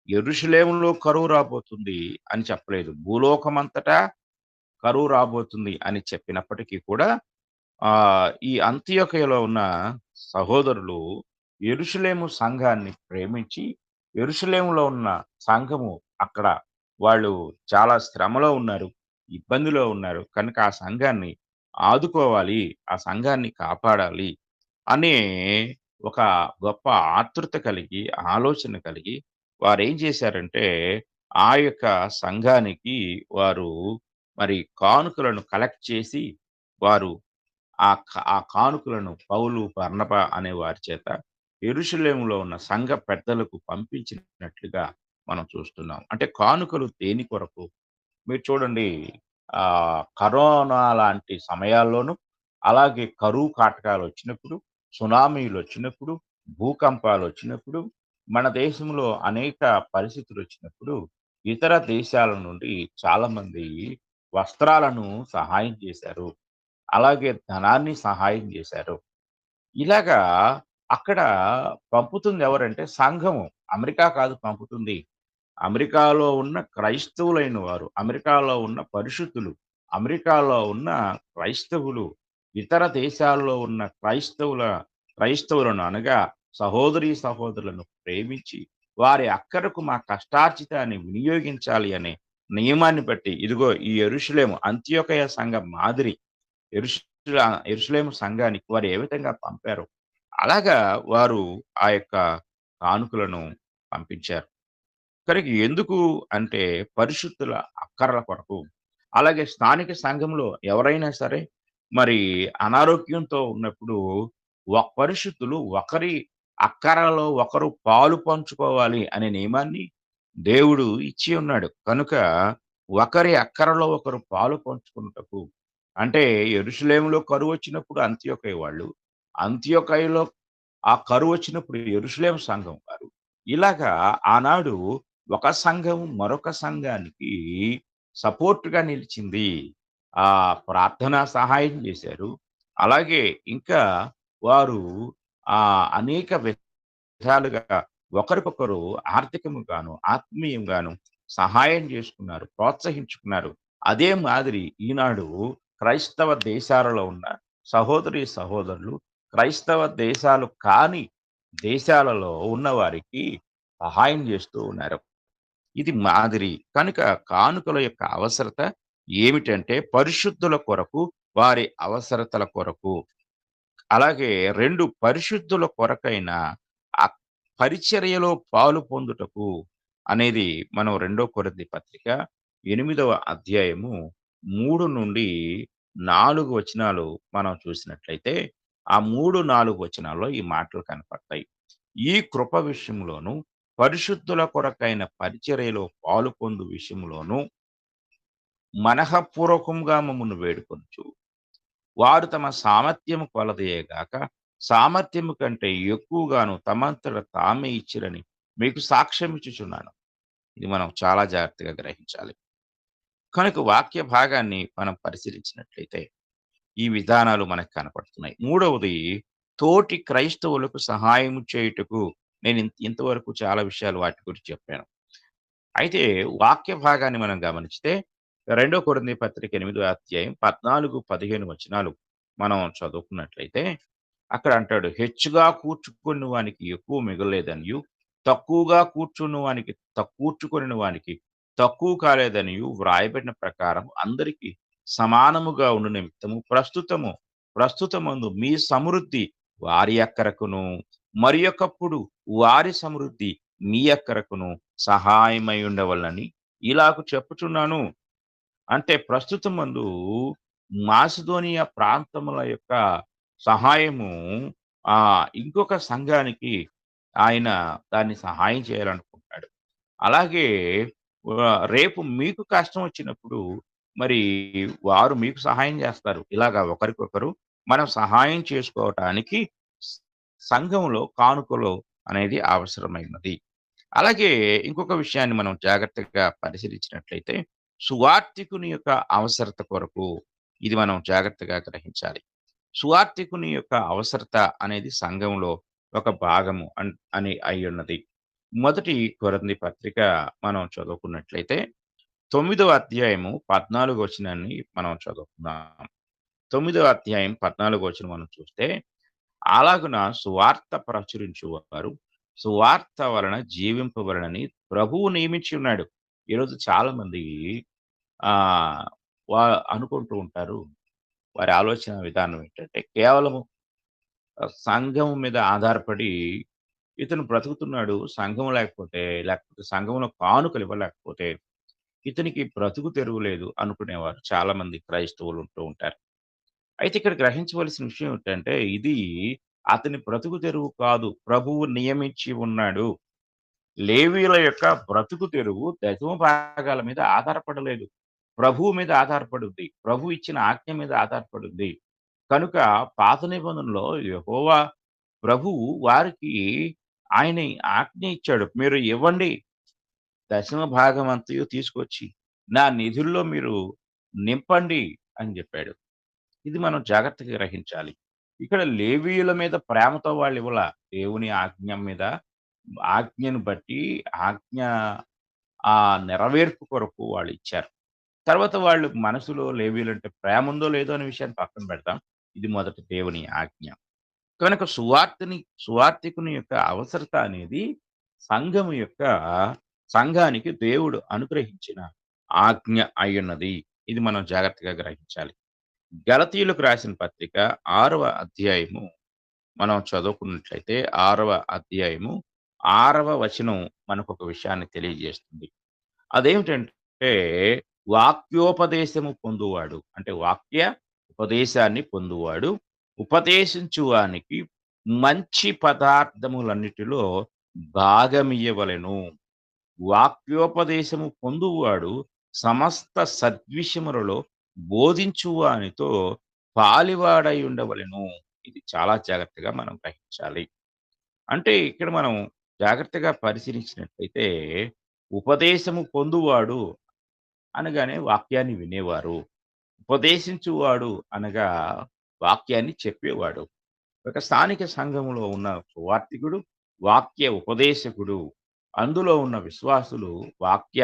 యెరూషలేములో కరువు రాబోతుంది అని చెప్పలేదు. భూలోకమంతటా కరువు రాబోతుంది అని చెప్పినప్పటికీ కూడా ఈ అంతియొకయలో ఉన్న సహోదరులు యెరూషలేము సంఘాన్ని ప్రేమించి, యెరూషలేములో ఉన్న సంఘము అక్కడ వాళ్ళు చాలా శ్రమలో ఉన్నారు. ఇబ్బందిలో ఉన్నారు. కనుక ఆ సంఘాన్ని ఆదుకోవాలి, ఆ సంఘాన్ని కాపాడాలి అనే ఒక గొప్ప ఆతృత కలిగి, ఆలోచన కలిగి వారేం చేశారంటే, ఆ యొక్క సంఘానికి వారు మరి కానుకలను కలెక్ట్ చేసి, వారు ఆ కానుకలను పౌలు, బర్నబా అనే వారి చేత యెరూషలేములో ఉన్న సంఘ పెద్దలకు పంపించినట్లుగా మనం చూస్తున్నాం. అంటే కానుకలు దేని కొరకు? మీరు చూడండి కరోనా లాంటి సమయాల్లోనూ, అలాగే కరువు కాటకాలొచ్చినప్పుడు, సునామీలొచ్చినప్పుడు, భూకంపాలొచ్చినప్పుడు, మన దేశంలో అనేక పరిస్థితులొచ్చినప్పుడు, ఇతర దేశాల నుండి చాలామంది వస్త్రాలను సహాయం చేశారు. అలాగే ధనాన్ని సహాయం చేశారు. ఇలాగా అక్కడ పంపుతుంది ఎవరంటే సంఘము. అమెరికా కాదు పంపుతుంది. అమెరికాలో ఉన్న క్రైస్తవులైన వారు, అమెరికాలో ఉన్న పరిశుద్ధులు, అమెరికాలో ఉన్న క్రైస్తవులు, ఇతర దేశాల్లో ఉన్న క్రైస్తవులను అనగా సహోదరీ సహోదరులను ప్రేమించి, వారి అక్కరకు మా కష్టార్జితాన్ని వినియోగించాలి అనే నియమాన్ని బట్టి, ఇదిగో ఈ యెరూషలేము అంతియొకయ సంఘం మాదిరి యెరూషలేము సంఘానికి వారు ఏ విధంగా పంపారో, అలాగా వారు ఆ యొక్క కానుకలను పంపించారు. కనుక ఎందుకు అంటే పరిశుద్ధుల అక్కరల కొరకు. అలాగే స్థానిక సంఘంలో ఎవరైనా సరే మరి అనారోగ్యంతో ఉన్నప్పుడు పరిశుద్ధులు ఒకరి అక్కరలో ఒకరు పాలు పంచుకోవాలి అనే నియమాన్ని దేవుడు ఇచ్చి ఉన్నాడు. కనుక ఒకరి అక్కరలో ఒకరు పాలు పంచుకొనుటకు అంటే యెరూషలేములో కరువొచ్చినప్పుడు అంతియొకయ వాళ్ళు, అంతియొకయలో ఆ కరువొచ్చినప్పుడు యెరూషలేము సంఘం వారు. ఇలాగా ఆనాడు ఒక సంఘం మరొక సంఘానికి సపోర్ట్‌గా నిలిచింది. ప్రార్థనా సహాయం చేశారు. అలాగే ఇంకా వారు అనేక విధాలుగా ఒకరికొకరు ఆర్థికముగాను, ఆత్మీయంగాను సహాయం చేసుకున్నారు, ప్రోత్సహించుకున్నారు. అదే మాదిరి ఈనాడు క్రైస్తవ దేశాలలో ఉన్న సహోదరీ సహోదరులు, క్రైస్తవ దేశాలు కాని దేశాలలో ఉన్నవారికి సహాయం చేస్తూ ఉన్నారు. ఇది మాదిరి. కనుక కానుకల యొక్క అవసరత ఏమిటంటే పరిశుద్ధుల కొరకు, వారి అవసరతల కొరకు. అలాగే 2 పరిశుద్ధుల కొరకైన ఆ పరిచర్యలో పాలు పొందుటకు అనేది మనం 2 కొరింథీ పత్రిక 8వ అధ్యాయము 3-4 వచనాలు మనం చూసినట్లయితే, ఆ 3, 4 వచనాల్లో ఈ మాటలు కనపడతాయి. ఈ కృప విషయంలోను, పరిశుద్ధుల కొరకైన పరిచర్యలో పాలు పొందు విషయంలోను మనఃపూర్వకంగా మమ్మల్ని వేడుకొనుచు వారు తమ సామర్థ్యము కొలదియే గాక, సామర్థ్యము కంటే ఎక్కువగాను తమంతట తామే ఇచ్చిరని మీకు సాక్ష్యమిచ్చుచున్నాను. ఇది మనం చాలా జాగ్రత్తగా గ్రహించాలి. కనుక వాక్య భాగాన్ని మనం పరిశీలించినట్లయితే, ఈ విధానాలు మనకు కనపడుతున్నాయి. మూడవది తోటి క్రైస్తవులకు సహాయం చేయుటకు నేను ఇంతవరకు చాలా విషయాలు వాటి గురించి చెప్పాను. అయితే వాక్య భాగాన్ని మనం గమనిస్తే 2 కొరింథీ పత్రిక 8వ అధ్యాయం 14, 15 వచనాలు మనం చదువుకున్నట్లయితే అక్కడ అంటాడు, "హెచ్చుగా కూర్చుకొనిన వానికి ఎక్కువ మిగలలేదనియు, తక్కువగా కూర్చున్న వానికి కూర్చుకొనిన వానికి తక్కువ కాలేదనియు వ్రాయబడిన ప్రకారం అందరికీ సమానముగా ఉండు నిమిత్తము ప్రస్తుతమందు మీ సమృద్ధి వారి అక్కరకును, మరియొకప్పుడు వారి సమృద్ధి మీ అక్కరకును సహాయమై ఉండవలనని ఇలాగ చెప్పుచున్నాను." అంటే ప్రస్తుతమందు మాసిదోనియా ప్రాంతముల యొక్క సహాయము ఇంకొక సంఘానికి ఆయన దాన్ని సహాయం చేయాలనుకుంటున్నాడు. అలాగే రేపు మీకు కష్టం వచ్చినప్పుడు మరి వారు మీకు సహాయం చేస్తారు. ఇలాగా ఒకరికొకరు మనం సహాయం చేసుకోవటానికి స్ సంఘంలో కానుకలు అనేది అవసరమైనది. అలాగే ఇంకొక విషయాన్ని మనం జాగ్రత్తగా పరిశీలించినట్లయితే, సువార్తికుని యొక్క అవసరత కొరకు ఇది మనం జాగ్రత్తగా గ్రహించాలి. సువార్తికుని యొక్క అవసరత అనేది సంఘంలో ఒక భాగము అని అయ్యున్నది. మొదటి కొరింథీ పత్రిక మనం చదువుకున్నట్లయితే 9వ అధ్యాయము 14 వచనాన్ని మనం చదువుకుందాం. 9వ అధ్యాయం 14 వచనం మనం చూస్తే, అలాగున సువార్త ప్రచురించువారు సువార్త వలన జీవింపవలెనని ప్రభువు నియమించి ఉన్నాడు. ఈరోజు చాలామంది ఆహ్, వా అనుకుంటూ ఉంటారు. వారి ఆలోచన విధానం ఏంటంటే కేవలము సంఘం మీద ఆధారపడి ఇతను బ్రతుకుతున్నాడు. సంఘం లేకపోతే సంఘంలో కానుకలు ఇవ్వలేకపోతే ఇతనికి బ్రతుకు తెరువు లేదు అనుకునేవారు చాలామంది క్రైస్తవులు ఉంటూ ఉంటారు. అయితే ఇక్కడ గ్రహించవలసిన విషయం ఏంటంటే ఇది అతని బ్రతుకు తెరువు కాదు. ప్రభువు నియమించి ఉన్నాడు. లేవీయుల యొక్క బ్రతుకు తెరువు దశమ భాగాల మీద ఆధారపడలేదు. ప్రభువు మీద ఆధారపడుద్ది. ప్రభు ఇచ్చిన ఆజ్ఞ మీద ఆధారపడుద్ది. కనుక పాత నిబంధనలో యెహోవా ప్రభువు వారికి ఆయన ఆజ్ఞ ఇచ్చాడు. మీరు ఇవ్వండి. దశమ భాగమంతయు తీసుకొచ్చి నా నిధుల్లో మీరు నింపండి అని జెప్పాడు. ఇది మనం జాగ్రత్తగా గ్రహించాలి. ఇక్కడ లేవీయుల మీద ప్రేమతో వాళ్ళివ్వల. దేవుని ఆజ్ఞ మీద ఆజ్ఞను బట్టి ఆజ్ఞ నెరవేర్పు కొరకు వాళ్ళిచ్చారు. తర్వాత వాళ్ళు మనసులో లేవీయులంటే ప్రేముందో లేదో అనే విషయాన్ని పక్కన పెడతాం. ఇది మొదట దేవుని ఆజ్ఞ. కనుక సువార్తికుని యొక్క అవసరత అనేది సంఘము యొక్క సంఘానికి దేవుడు అనుగ్రహించిన ఆజ్ఞ అయ్యున్నది. ఇది మనం జాగ్రత్తగా గ్రహించాలి. గలతీయులకు రాసిన పత్రిక 6వ అధ్యాయము మనం చదువుకున్నట్లయితే 6వ అధ్యాయము 6వ వచనం మనకొక విషయాన్ని తెలియజేస్తుంది. అదేమిటంటే వాక్యోపదేశము పొందువాడు అంటే వాక్య ఉపదేశాన్ని పొందువాడు ఉపదేశించువానికి మంచి పదార్థములన్నిటిలో భాగమియ్యవలెను. వాక్యోపదేశము పొందువాడు సమస్త సద్విషయములలో బోధించువానితో పాలివాడై ఉండవలెను. ఇది చాలా జాగ్రత్తగా మనం గ్రహించాలి. అంటే ఇక్కడ మనం జాగ్రత్తగా పరిశీలించినట్లయితే ఉపదేశము పొందువాడు అనగానే వాక్యాన్ని వినేవారు. ఉపదేశించువాడు అనగా వాక్యాన్ని చెప్పేవాడు. ఒక స్థానిక సంఘములో ఉన్న సువార్తికుడు, వాక్య ఉపదేశకుడు, అందులో ఉన్న విశ్వాసులు వాక్య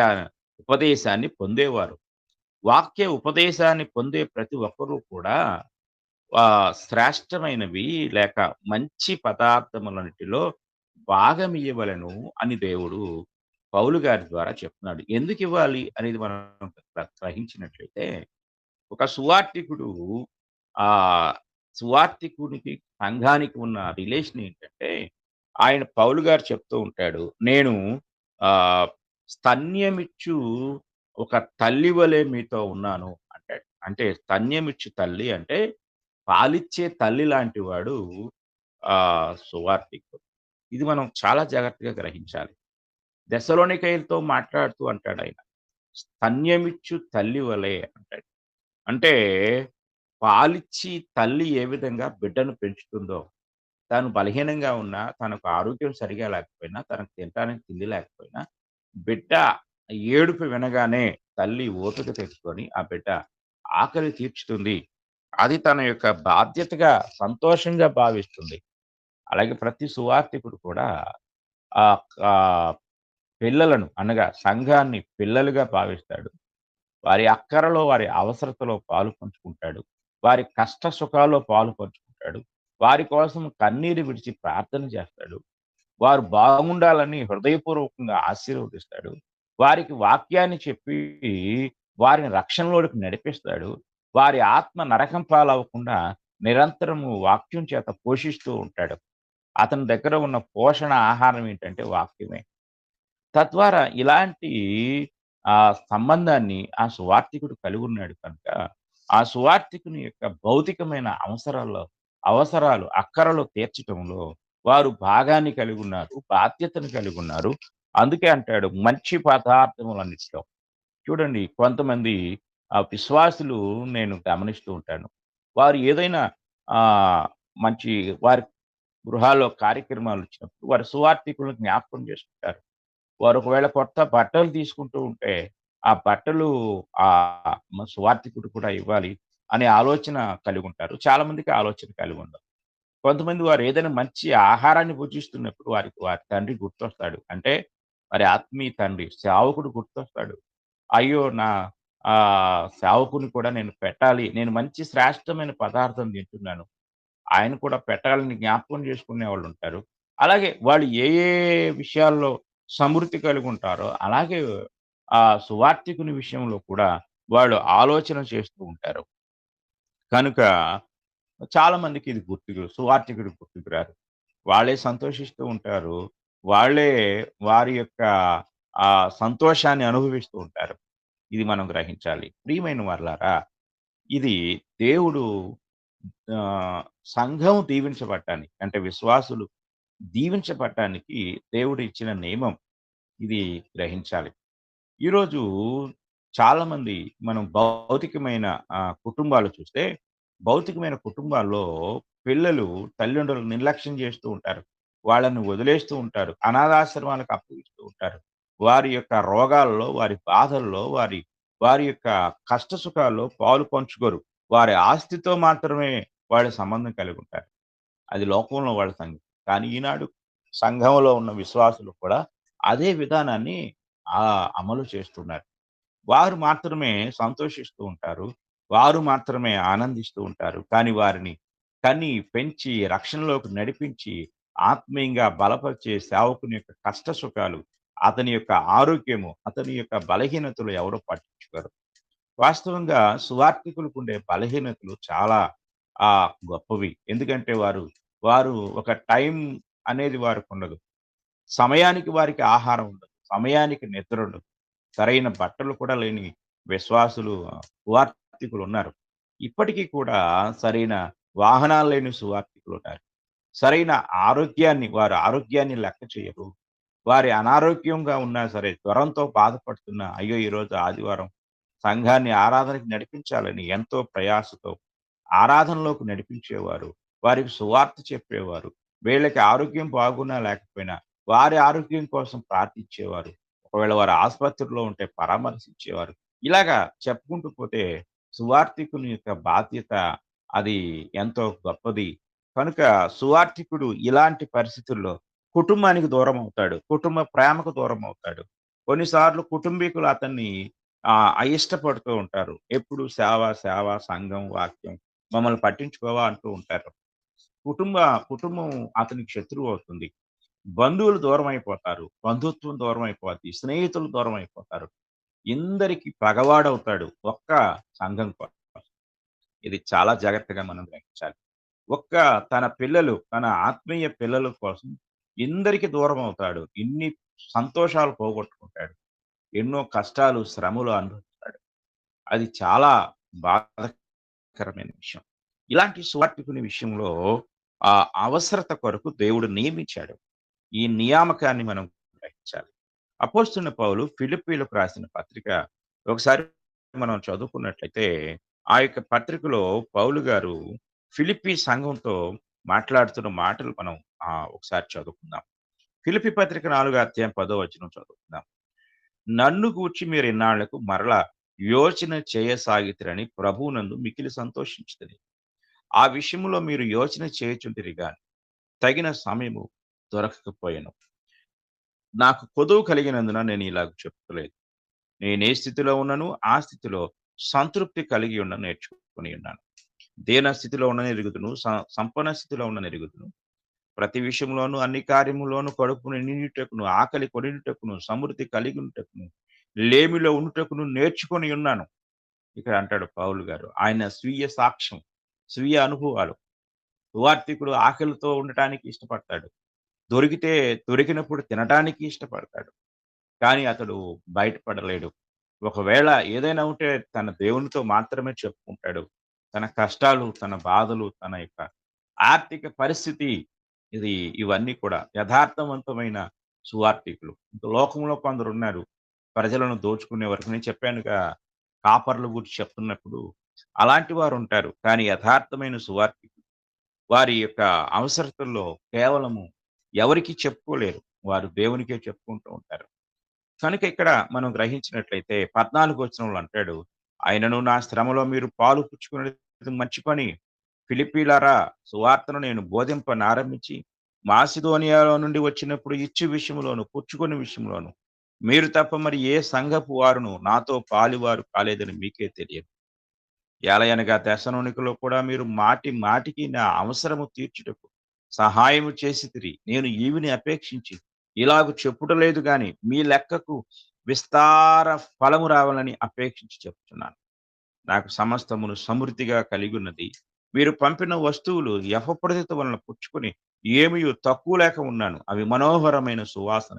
ఉపదేశాన్ని పొందేవారు. వాక్య ఉపదేశాన్ని పొందే ప్రతి ఒక్కరూ కూడా శ్రేష్టమైనవి లేక మంచి పదార్థములన్నిటిలో భాగమియ్యవలెను అని దేవుడు పౌలు గారి ద్వారా చెప్తున్నాడు. ఎందుకివ్వాలి అనేది మనం గ్రహించినట్లయితే ఒక సువార్తికుడు ఆహ్, సువార్తికునికి, సంఘానికి ఉన్న రిలేషన్ ఏంటంటే, ఆయన పౌలు గారు చెప్తూ ఉంటాడు. నేను ఆహ్, స్తన్యమిచ్చు ఒక తల్లి వలె మీతో ఉన్నాను అంటాడు. అంటే స్తన్యమిచ్చు తల్లి అంటే పాలిచ్చే తల్లి లాంటి వాడు సువార్తికుడు. ఇది మనం చాలా జాగ్రత్తగా గ్రహించాలి. దెస్సలోనికయులతో మాట్లాడుతూ అంటాడాయన. స్తన్యమిచ్చు తల్లి వలె అంటాడు. అంటే పాలిచ్చి తల్లి ఏ విధంగా బిడ్డను పెంచుతుందో, తాను బలహీనంగా ఉన్నా, తనకు ఆరోగ్యం సరిగా లేకపోయినా, తనకు తినటానికి తిండి లేకపోయినా, బిడ్డ ఏడుపు వినగానే తల్లి ఓపిక తెచ్చుకొని ఆ బిడ్డ ఆకలి తీర్చుతుంది. అది తన యొక్క బాధ్యతగా, సంతోషంగా భావిస్తుంది. అలాగే ప్రతి సువార్తికుడు కూడా ఆహ్, ఆహ్, పిల్లలను అనగా సంఘాన్ని పిల్లలుగా భావిస్తాడు. వారి అక్కరలో, వారి అవసరతలో పాలు పంచుకుంటాడు. వారి కష్ట సుఖాల్లో పాలు పంచుకుంటాడు. వారి కోసం కన్నీరు విడిచి ప్రార్థన చేస్తాడు. వారు బాగుండాలని హృదయపూర్వకంగా ఆశీర్వదిస్తాడు. వారికి వాక్యాన్ని చెప్పి వారిని రక్షణలోకి నడిపిస్తాడు. వారి ఆత్మ నరకం పాలవ్వకుండా నిరంతరము వాక్యం చేత పోషిస్తూ ఉంటాడు. అతని దగ్గర ఉన్న పోషణ ఆహారం ఏంటంటే వాక్యమే. తద్వారా ఇలాంటి సంబంధాన్ని ఆ సువార్తికుడు కలిగున్నాడు కనుక, ఆ సువార్తికుని యొక్క భౌతికమైన అవసరాలు, అక్కరలు తీర్చటంలో వారు భాగాన్ని కలిగున్నారు. బాధ్యతను కలిగున్నారు. అందుకే అంటాడు మంచి పదార్థములన్నిటిలో. చూడండి కొంతమంది విశ్వాసులు నేను గమనిస్తూ ఉంటాను. వారు ఏదైనా ఆహ్, మంచి వారి గృహాల్లో కార్యక్రమాలొచ్చినప్పుడు వారు సువార్తికులను జ్ఞాపకం చేసుకుంటారు. వారు ఒకవేళ కొత్త బట్టలు తీసుకుంటూ ఉంటే, ఆ బట్టలు సువార్తికుడు కూడా ఇవ్వాలి అనే ఆలోచన కలిగుంటారు. చాలా మందికి ఆ ఆలోచన కలిగుండదు. కొంతమంది వారు ఏదైనా మంచి ఆహారాన్ని భుజిస్తున్నప్పుడు వారికి వారి తండ్రి గుర్తొస్తాడు. అంటే వారి ఆత్మీయ తండ్రి, సేవకుడు గుర్తొస్తాడు. అయ్యో! నా సేవకుని కూడా నేను పెట్టాలి. నేను మంచి శ్రేష్టమైన పదార్థం తింటున్నాను. ఆయన కూడా పెట్టాలని జ్ఞాపకం చేసుకునేవాళ్ళుంటారు. అలాగే వాళ్ళు ఏ ఏ విషయాల్లో సమృద్ధి కలిగుంటారో, అలాగే సువార్తికుని విషయంలో కూడా వాళ్ళు ఆలోచన చేస్తూ ఉంటారు. కనుక చాలా మందికి ఇది సువార్థికుడు గుర్తుకు రారు. వాళ్ళే సంతోషిస్తూ ఉంటారు. వాళ్ళే వారి యొక్క సంతోషాన్ని అనుభవిస్తూ ఉంటారు. ఇది మనం గ్రహించాలి. ప్రియమైన వారలారా, ఇది దేవుడు ఆహ్, సంఘం దీవించబడటానికి అంటే విశ్వాసులు దీవించబడటానికి దేవుడు ఇచ్చిన నియమం. ఇది గ్రహించాలి. ఈరోజు చాలామంది మనం భౌతికమైన కుటుంబాలు చూస్తే, భౌతికమైన కుటుంబాల్లో పిల్లలు తల్లిదండ్రులను నిర్లక్ష్యం చేస్తూ ఉంటారు. వాళ్ళని వదిలేస్తూ ఉంటారు. అనాథాశ్రమాలకు అప్పగిస్తూ ఉంటారు. వారి యొక్క రోగాల్లో, వారి బాధల్లో, వారి వారి యొక్క కష్ట సుఖాల్లో పాలు పంచుకోరు. వారి ఆస్తితో మాత్రమే వాళ్ళు సంబంధం కలిగి ఉంటారు. అది లోకంలో వాళ్ళ సంగతి. కానీ ఈనాడు సంఘంలో ఉన్న విశ్వాసులు కూడా అదే విధానాన్ని అమలు చేస్తున్నారు. వారు మాత్రమే సంతోషిస్తూ ఉంటారు. వారు మాత్రమే ఆనందిస్తూ ఉంటారు. కానీ వారిని కని, పెంచి, రక్షణలోకి నడిపించి, ఆత్మీయంగా బలపరిచే సేవకుని యొక్క కష్ట సుఖాలు, అతని యొక్క ఆరోగ్యము, అతని యొక్క బలహీనతలు ఎవరు పట్టించుకోరు. వాస్తవంగా సువార్థికులకుండే బలహీనతలు చాలా గొప్పవి. ఎందుకంటే వారు ఒక టైం అనేది వారికుండదు. సమయానికి వారికి ఆహారం ఉండదు. సమయానికి నిద్ర ఉండదు. సరైన బట్టలు కూడా లేని విశ్వాసులు, సువార్థికులున్నారు. ఇప్పటికీ కూడా సరైన వాహనాలు లేని సువార్థికులున్నారు. సరైన వారి ఆరోగ్యాన్ని లెక్క చేయరు. వారి అనారోగ్యంగా ఉన్నా సరే, జ్వరంతో బాధపడుతున్న అయ్యో! ఈరోజు ఆదివారం సంఘాన్ని ఆరాధనకి నడిపించాలని ఎంతో ప్రయాసతో ఆరాధనలోకి నడిపించేవారు. వారికి సువార్త చెప్పేవారు. వీళ్ళకి ఆరోగ్యం బాగున్నా లేకపోయినా వారి ఆరోగ్యం కోసం ప్రార్థించేవారు. ఒకవేళ వారు ఆసుపత్రిలో ఉంటే పరామర్శించేవారు. ఇలాగా చెప్పుకుంటూ పోతే సువార్థికుని యొక్క బాధ్యత అది ఎంతో గొప్పది. కనుక సువార్థికుడు ఇలాంటి పరిస్థితుల్లో కుటుంబానికి దూరమవుతాడు. కుటుంబ ప్రేమకు దూరమవుతాడు. కొన్నిసార్లు కుటుంబీకులు అతన్ని అయిష్టపడుతూ ఉంటారు. ఎప్పుడు సేవ, సేవ, సంఘం, వాక్యం మమ్మల్ని పట్టించుకోవా అంటూ ఉంటారు. కుటుంబ కుటుంబం అతనికి శత్రువవుతుంది. బంధువులు దూరమైపోతారు. బంధుత్వం దూరమైపోద్ది. స్నేహితులు దూరమైపోతారు. ఇందరికి పగవాడవుతాడు ఒక్క సంఘం కోసం. ఇది చాలా జాగ్రత్తగా మనం గ్రహించాలి. తన పిల్లలు, తన ఆత్మీయ పిల్లల కోసం ఇందరికి దూరమవుతాడు. ఇన్ని సంతోషాలు పోగొట్టుకుంటాడు. ఎన్నో కష్టాలు, శ్రమలు అనుభవిస్తాడు. అది చాలా బాధాకరమైన విషయం. ఇలాంటి సువార్థికుని విషయంలో అవసరత కొరకు దేవుడు నియమించాడు. ఈ నియామకాన్ని మనం గ్రహించాలి. అపోస్తున్న పౌలు ఫిలిప్పీలకు రాసిన పత్రిక ఒకసారి మనం చదువుకున్నట్లయితే, ఆ యొక్క పత్రికలో పౌలు గారు ఫిలిప్పీ సంఘంతో మాట్లాడుతున్న మాటలు మనం ఒకసారి చదువుకుందాం. ఫిలిప్పీ పత్రిక 4 అధ్యాయం 10 వచనం చదువుకుందాం. నన్ను గూర్చి మీరు ఇన్నాళ్లకు మరలా యోచన చేయసాగితిరని ప్రభువునందు మిక్కిలి సంతోషించుతుంది. ఆ విషయంలో మీరు యోచన చేయుచుంటిరి గాని తగిన సమయము దొరకకపోయెను. నాకు కొదువ కలిగినందున నేను ఇలాగ చెప్పుకోలేదు. నేనే స్థితిలో ఉన్నను, ఆ స్థితిలో సంతృప్తి కలిగి నేర్చుకొని ఉన్నాను. దీన స్థితిలో ఎరుగుదును, సంపన్న స్థితిలో ఎరుగుదును. ప్రతి విషయంలోనూ అన్ని కార్యములోను కడుపు నిండుటకును, ఆకలి కొనియుటకును, సమృద్ధి కలిగి ఉండుటకును, లేమిలో ఉండుటకును నేర్చుకొని ఉన్నాను. ఇక్కడ అంటాడు పౌలు గారు. ఆయన స్వీయ సాక్ష్యం, స్వీయ అనుభవాలు. సువార్థికుడు ఆకలితో ఉండటానికి ఇష్టపడతాడు. దొరికినప్పుడు తినటానికి ఇష్టపడతాడు. కానీ అతడు బయటపడలేడు. ఒకవేళ ఏదైనా ఉంటే తన దేవునితో మాత్రమే చెప్పుకుంటాడు. తన కష్టాలు, తన బాధలు, తన యొక్క ఆర్థిక పరిస్థితి ఇవన్నీ కూడా యథార్థవంతమైన సువార్థికులు. లోకంలో కొందరున్నారు. ప్రజలను దోచుకునే వరకు నేను చెప్పానుగా కాపర్ల గురించి చెప్తున్నప్పుడు అలాంటి వారుంటారు. కానీ యథార్థమైన సువార్థికులు వారి యొక్క అవసరతల్లో కేవలము ఎవరికీ చెప్పుకోలేరు. వారు దేవునికే చెప్పుకుంటూ ఉంటారు. కనుక ఇక్కడ మనం గ్రహించినట్లయితే 14 వచనంలో అంటాడు, ఆయనను నా శ్రమలో మీరు పాలు పుచ్చుకునేది మంచి పని. ఫిలిప్పీలారా, సువార్తను నేను బోధింపనారంభించి మాసిదోనియాలో నుండి వచ్చినప్పుడు ఇచ్చు విషయంలోను, పుచ్చుకునే విషయంలోను మీరు తప్ప మరి ఏ సంఘపు వారును నాతో పాలువారు కాలేదని మీకే తెలియదు. ఏలయనగా తెస్సలోనికలో కూడా మీరు మాటి మాటికి నా అవసరము తీర్చుటకు సహాయము చేసితిరి. నేను ఈవిని అపేక్షించి ఇలాగు చెప్పుటలేదు గాని మీ లెక్కకు విస్తార ఫలము రావాలని అపేక్షించి చెప్తున్నాను. నాకు సమస్తమును సమృద్ధిగా కలిగున్నది. మీరు పంపిన వస్తువులు యథోపడిత వలన పుచ్చుకొని ఏమియు తక్కువ లేక ఉన్నాను. అవి మనోహరమైన సువాసన.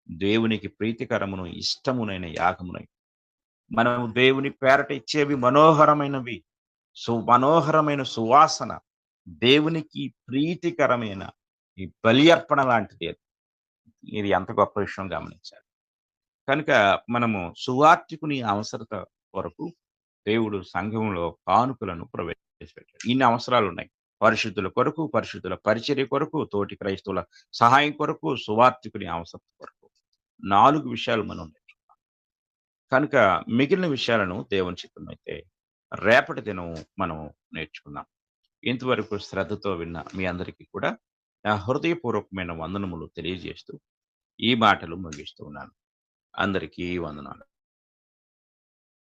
దేవునికి ప్రీతికరమును, ఇష్టమునైన యాగమునై. మనము దేవుని పేరట ఇచ్చేవి మనోహరమైనవి. మనోహరమైన సువాసన. దేవునికి ప్రీతికరమైన ఈ బలి అర్పణ లాంటిది అది. ఇది ఎంత గొప్ప విషయం గమనించాలి. కనుక మనము సువార్తికుని అవసరత కొరకు దేవుడు సంఘంలో కానుకలను ప్రవేశపెట్టాడు. ఇన్ని అవసరాలున్నాయి. పరిశుద్ధుల కొరకు, పరిశుద్ధుల పరిచర్య కొరకు, తోటి క్రైస్తవుల సహాయం కొరకు, సువార్తికుని అవసరత కొరకు. 4 విషయాలు మనం నేర్చుకున్నాం. కనుక మిగిలిన విషయాలను దేవుని చిత్తమైతే రేపటి దినం మనం నేర్చుకుందాం. ఇంతవరకు శ్రద్ధతో విన్న మీ అందరికీ కూడా నా హృదయపూర్వకమైన వందనములు తెలియజేస్తూ ఈ మాటలు ముగిస్తూ ఉన్నాను. అందరికీ వందనాలు.